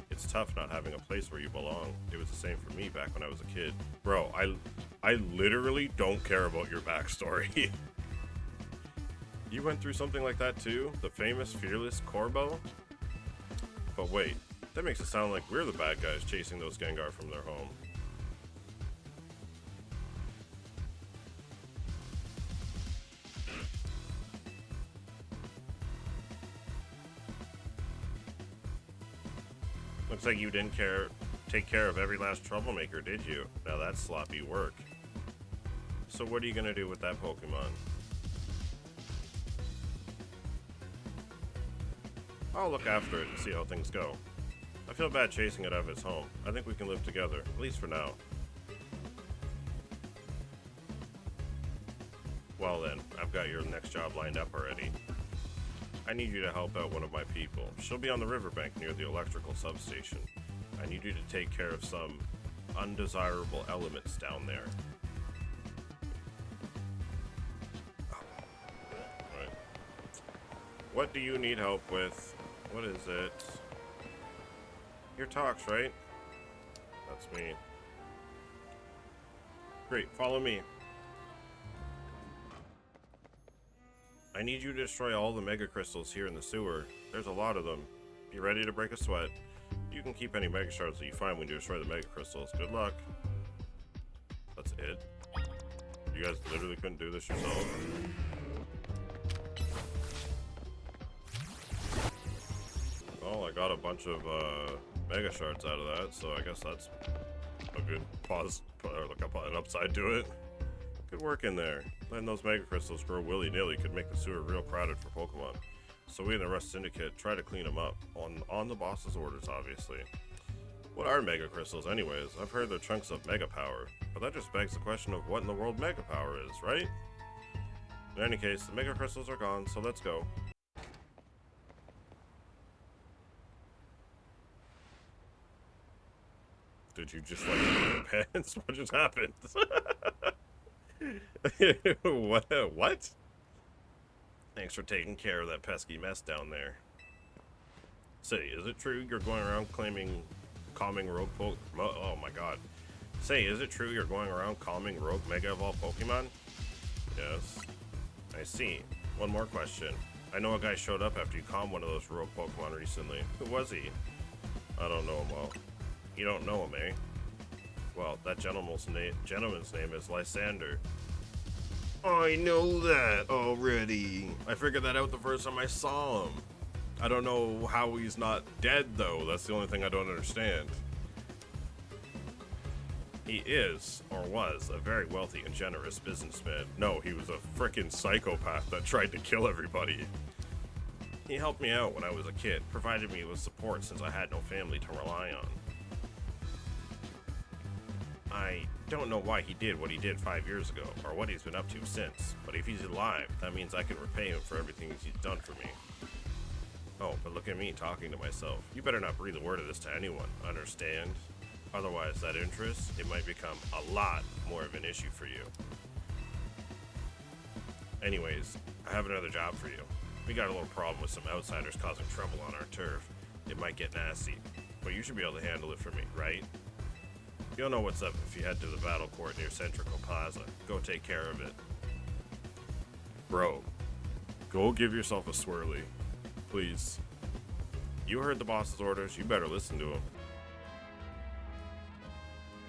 It's tough not having a place where you belong. It was the same for me back when I was a kid. Bro, I literally don't care about your backstory. You went through something like that too? The famous fearless Corbo? But wait, that makes it sound like we're the bad guys chasing those Gengar from their home. Looks like you didn't take care of every last troublemaker, did you? Now that's sloppy work. So what are you gonna do with that Pokemon? I'll look after it and see how things go. I feel bad chasing it out of its home. I think we can live together, at least for now. Well then, I've got your next job lined up already. I need you to help out one of my people. She'll be on the riverbank near the electrical substation. I need you to take care of some undesirable elements down there. Right. What do you need help with? What is it? You're Tox, right? That's me. Great, follow me. I need you to destroy all the Mega Crystals here in the sewer. There's a lot of them. Be ready to break a sweat. You can keep any Mega Shards that you find when you destroy the Mega Crystals. Good luck. That's it. You guys literally couldn't do this yourself. Well, I got a bunch of Mega Shards out of that, so I guess that's a good pause, or like an upside to it. Good work in there. Letting those Mega Crystals grow willy-nilly could make the sewer real crowded for Pokemon. So we in the Rust Syndicate try to clean them up, on the boss's orders, obviously. What are Mega Crystals anyways? I've heard they're chunks of Mega Power, but that just begs the question of what in the world Mega Power is, right? In any case, the Mega Crystals are gone, so let's go. Did you just like your pants? What just happened? What? Thanks for taking care of that pesky mess down there. Say, is it true you're going around calming rogue oh my god. Say, is it true you're going around calming rogue Mega Evolved Pokemon? Yes. I see. One more question. I know a guy showed up after you calmed one of those rogue Pokemon recently. Who was he? I don't know him well. You don't know him, eh? Well, that gentleman's name is Lysander. I know that already. I figured that out the first time I saw him. I don't know how he's not dead, though. That's the only thing I don't understand. He is, or was, a very wealthy and generous businessman. No, he was a frickin' psychopath that tried to kill everybody. He helped me out when I was a kid, provided me with support since I had no family to rely on. I don't know why he did what he did 5 years ago, or what he's been up to since, but if he's alive, that means I can repay him for everything he's done for me. Oh, but look at me talking to myself. You better not breathe a word of this to anyone, understand? Otherwise, that interest, it might become a lot more of an issue for you. Anyways, I have another job for you. We got a little problem with some outsiders causing trouble on our turf. It might get nasty, but you should be able to handle it for me, right? You'll know what's up if you head to the battle court near Centrical Plaza. Go take care of it. Bro, go give yourself a swirly. Please. You heard the boss's orders, you better listen to him.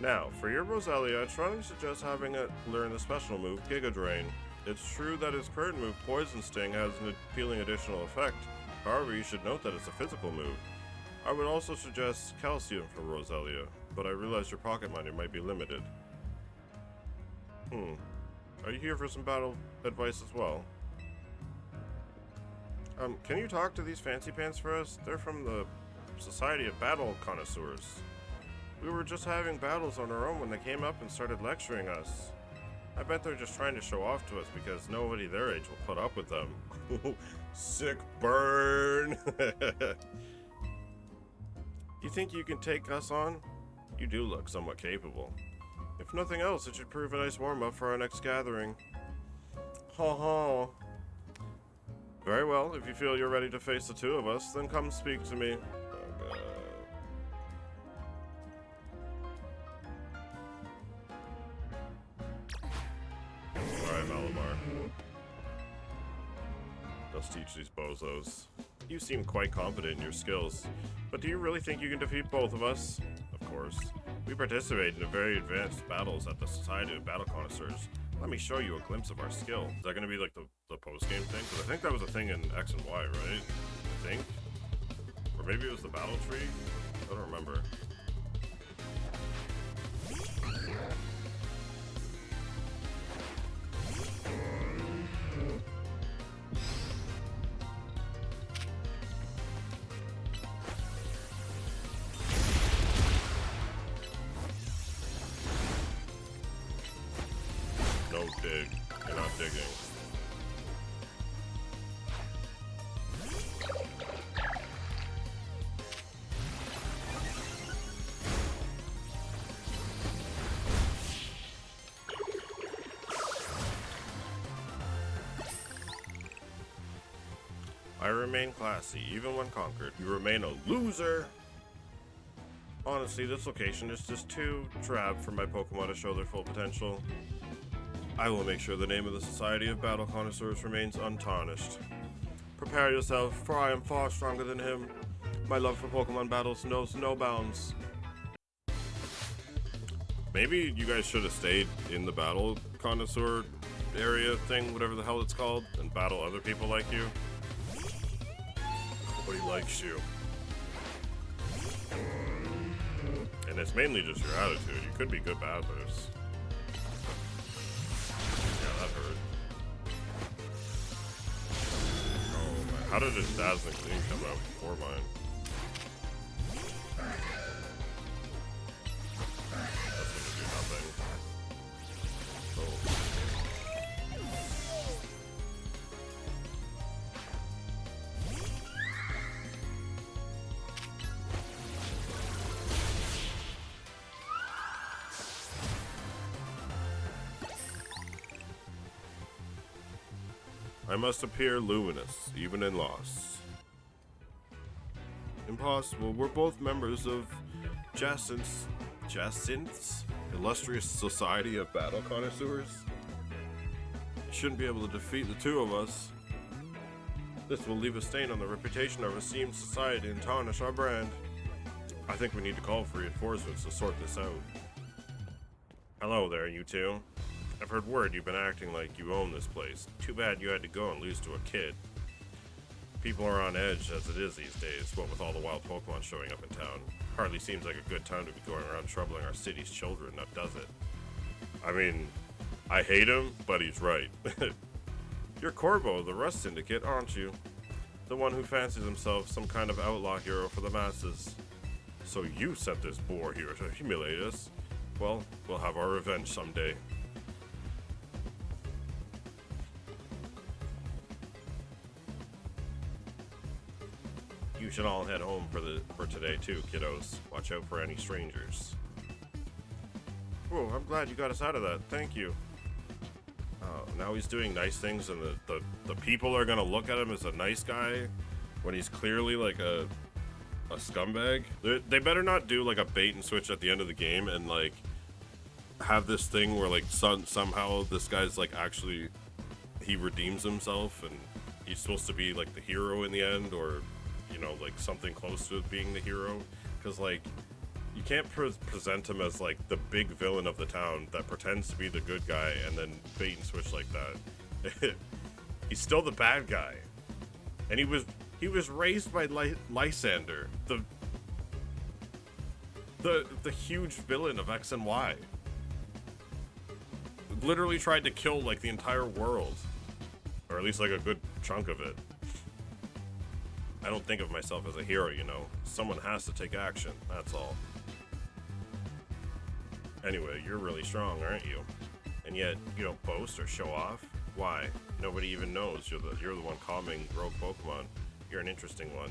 Now, for your Roselia, I strongly suggest having it learn the special move, Giga Drain. It's true that his current move, Poison Sting, has an appealing additional effect. However, you should note that it's a physical move. I would also suggest Calcium for Roselia, but I realize your pocket money might be limited. Are you here for some battle advice as well? Can you talk to these fancy pants for us? They're from the Society of Battle Connoisseurs. We were just having battles on our own when they came up and started lecturing us. I bet they're just trying to show off to us because nobody their age will put up with them. Sick burn! You think you can take us on? You do look somewhat capable. If nothing else, it should prove a nice warm-up for our next gathering. Ha ha. Very well, if you feel you're ready to face the two of us, then come speak to me. Alright, Malamar. Let's teach these bozos. You seem quite confident in your skills, but do you really think you can defeat both of us? Of course. We participate in very advanced battles at the Society of Battle Connoisseurs. Let me show you a glimpse of our skill. Is that going to be like the post-game thing? Because I think that was a thing in X and Y, right? I think? Or maybe it was the battle tree? I don't remember. No dig. You're not digging. I remain classy, even when conquered. You remain a loser! Honestly, this location is just too drab for my Pokemon to show their full potential. I will make sure the name of the Society of Battle Connoisseurs remains untarnished. Prepare yourself, for I am far stronger than him. My love for Pokemon battles knows no bounds. Maybe you guys should have stayed in the Battle Connoisseur area thing, whatever the hell it's called, and battle other people like you. Nobody likes you. And it's mainly just your attitude. You could be good battlers. Yeah, that hurt. Oh man, how did his Dazzling Gleam come out before mine? That's gonna do nothing. Oh. I must appear luminous, even in loss. Impossible. We're both members of Jacinth's illustrious Society of Battle Connoisseurs. You shouldn't be able to defeat the two of us. This will leave a stain on the reputation of our esteemed society and tarnish our brand. I think we need to call for reinforcements to sort this out. Hello there, you two. I've heard word you've been acting like you own this place. Too bad you had to go and lose to a kid. People are on edge as it is these days, what with all the wild Pokemon showing up in town. Hardly seems like a good time to be going around troubling our city's children, now does it? I mean, I hate him, but he's right. You're Corbo, the Rust Syndicate, aren't you? The one who fancies himself some kind of outlaw hero for the masses. So you sent this boar here to humiliate us? Well, we'll have our revenge someday. You should all head home for today too, kiddos. Watch out for any strangers. Oh, I'm glad you got us out of that. Thank you. Oh, now he's doing nice things, and the people are gonna look at him as a nice guy when he's clearly like a A scumbag? They better not do like a bait and switch at the end of the game and like have this thing where like somehow this guy's like actually he redeems himself and he's supposed to be like the hero in the end, or you know, like something close to being the hero, because like you can't present him as like the big villain of the town that pretends to be the good guy and then bait and switch like that. He's still the bad guy, and he was raised by Lysander, the huge villain of X and Y. Literally tried to kill like the entire world, or at least like a good chunk of it. I don't think of myself as a hero, you know. Someone has to take action, that's all. Anyway, you're really strong, aren't you? And yet, you don't boast or show off? Why? Nobody even knows you're the one calming rogue Pokemon. You're an interesting one.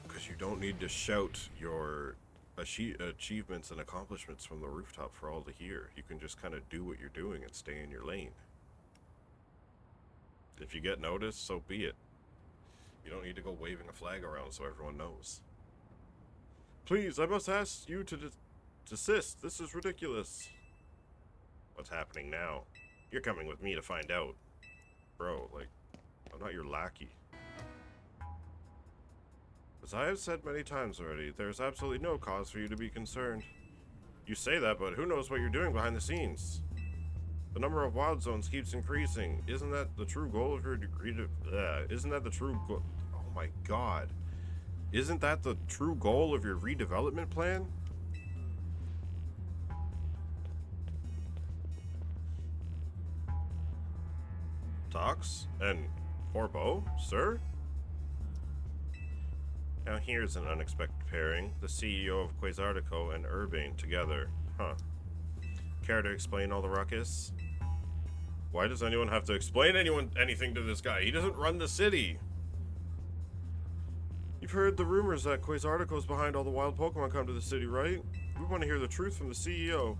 Because you don't need to shout your achievements and accomplishments from the rooftop for all to hear. You can just kind of do what you're doing and stay in your lane. If you get noticed, so be it. You don't need to go waving a flag around so everyone knows. Please, I must ask you to desist. This is ridiculous. What's happening now? You're coming with me to find out. Bro, like, I'm not your lackey. As I have said many times already, there's absolutely no cause for you to be concerned. You say that, but who knows what you're doing behind the scenes? The number of wild zones keeps increasing. Isn't that the true goal of your isn't that the true goal? Oh my god. Isn't that the true goal of your redevelopment plan? Tox and Corbeau, sir? Now here's an unexpected pairing. The CEO of Quasartico and Urbane together. Huh. Care to explain all the ruckus? Why does anyone have to explain anything to this guy? He doesn't run the city. You've heard the rumors that Quasartico's behind all the wild Pokemon come to the city, right? We want to hear the truth from the CEO.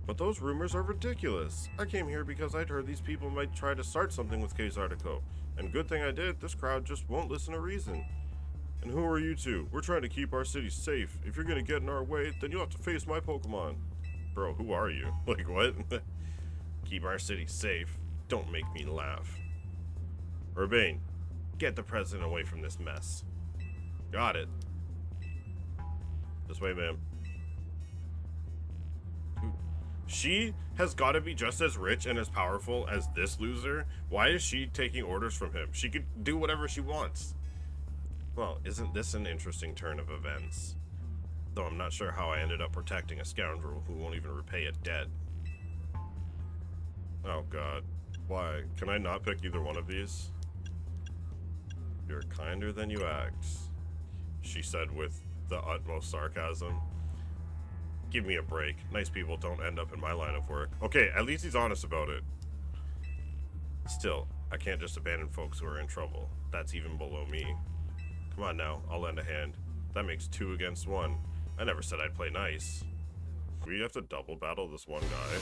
But those rumors are ridiculous. I came here because I'd heard these people might try to start something with Quasartico. And good thing I did, this crowd just won't listen to reason. And who are you two? We're trying to keep our city safe. If you're gonna get in our way, then you'll have to face my Pokemon. Bro, who are you? Like, what? Keep our city safe? Don't make me laugh. Urbane, get the president away from this mess. Got it. This way, ma'am. She has got to be just as rich and as powerful as this loser. Why is she taking orders from him? She could do whatever she wants. Well, isn't this an interesting turn of events? Though I'm not sure how I ended up protecting a scoundrel who won't even repay a debt. Oh god. Why? Can I not pick either one of these? You're kinder than you act, she said with the utmost sarcasm. Give me a break. Nice people don't end up in my line of work. Okay, at least he's honest about it. Still, I can't just abandon folks who are in trouble. That's even below me. Come on now, I'll lend a hand. That makes 2 against 1. I never said I'd play nice. We have to double battle this one guy.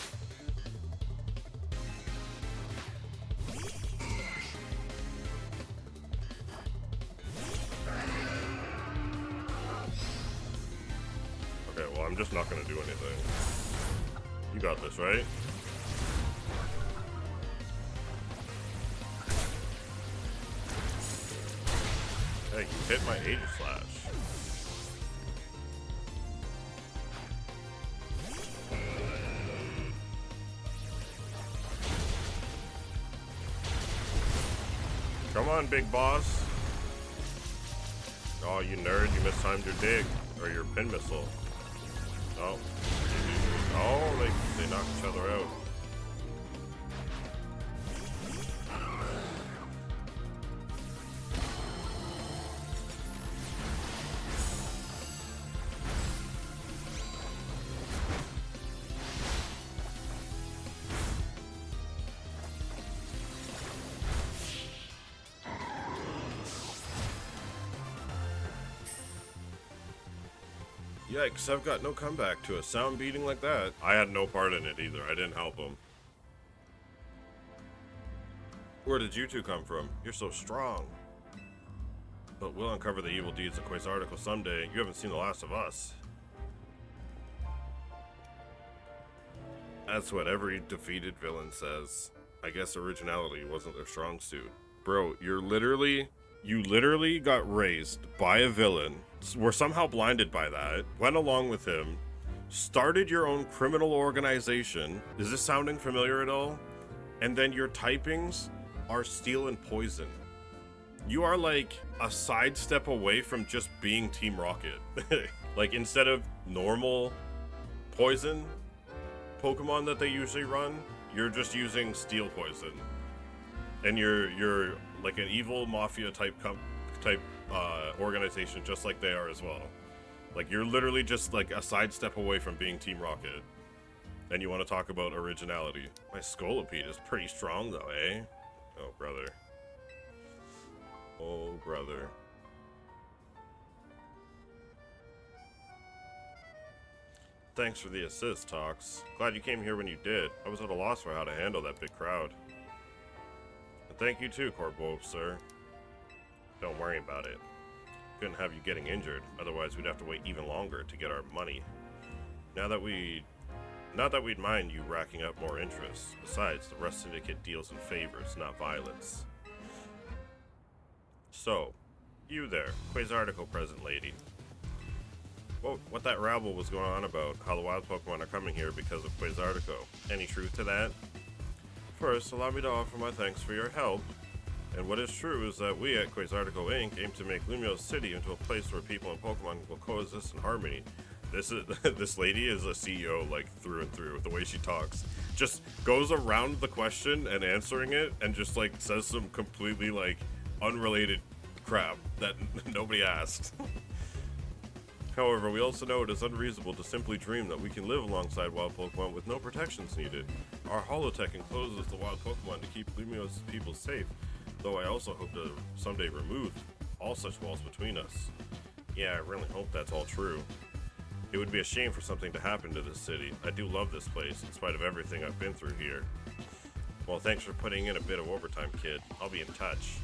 Okay, well, I'm just not gonna do anything. You got this, right? Hey, you hit my Aegis Slash. Come on, big boss. Oh, you nerd, you mistimed your dig, or your pin missile. Oh. Oh, they knock each other out. Yikes, I've got no comeback to a sound beating like that. I had no part in it either. I didn't help him. Where did you two come from? You're so strong. But we'll uncover the evil deeds of Quasarticle someday. You haven't seen the last of us. That's what every defeated villain says. I guess originality wasn't their strong suit. Bro, you literally got raised by a villain, were somehow blinded by that, went along with him, started your own criminal organization. Is this sounding familiar at all? And then your typings are steel and poison. You are like a sidestep away from just being Team Rocket. Like, instead of normal poison Pokemon that they usually run, you're just using steel poison. And you're like an evil mafia type organization, just like they are as well. Like, you're literally just like a sidestep away from being Team Rocket. And you want to talk about originality. My Scolipede is pretty strong though, eh? Oh, brother. Oh, brother. Thanks for the assist, Tox. Glad you came here when you did. I was at a loss for how to handle that big crowd. And thank you too, Corbo, sir. Don't worry about it. Couldn't have you getting injured, otherwise we'd have to wait even longer to get our money. Not that we'd mind you racking up more interest. Besides, the Rust Syndicate deals in favors, not violence. So, you there, Quasarticle present lady. What that rabble was going on about, how the wild Pokemon are coming here because of Quasarticle. Any truth to that? First, allow me to offer my thanks for your help. And what is true is that we at Quasarticle Inc. aim to make Lumiose City into a place where people and Pokemon will coexist in harmony. This lady is a CEO, like, through and through, the way she talks. Just goes around the question and answering it, and just, like, says some completely, like, unrelated crap that nobody asked. However, we also know it is unreasonable to simply dream that we can live alongside wild Pokemon with no protections needed. Our holotech encloses the wild Pokemon to keep Lumiose people safe, though I also hope to someday remove all such walls between us. Yeah, I really hope that's all true. It would be a shame for something to happen to this city. I do love this place, in spite of everything I've been through here. Well, thanks for putting in a bit of overtime, kid. I'll be in touch.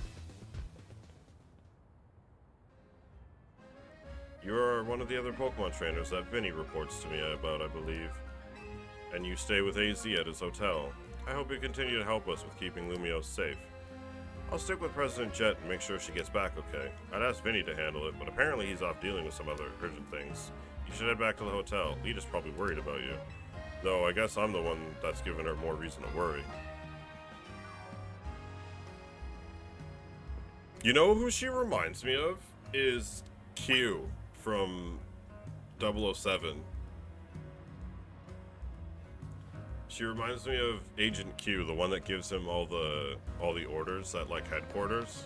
You're one of the other Pokemon trainers that Vinny reports to me about, I believe. And you stay with AZ at his hotel. I hope you continue to help us with keeping Lumiose safe. I'll stick with President Jet and make sure she gets back okay. I'd ask Vinny to handle it, but apparently he's off dealing with some other urgent things. You should head back to the hotel. Lita's probably worried about you. Though I guess I'm the one that's given her more reason to worry. You know who she reminds me of? Is Q from 007. She reminds me of Agent Q, the one that gives him all the orders at, like, headquarters.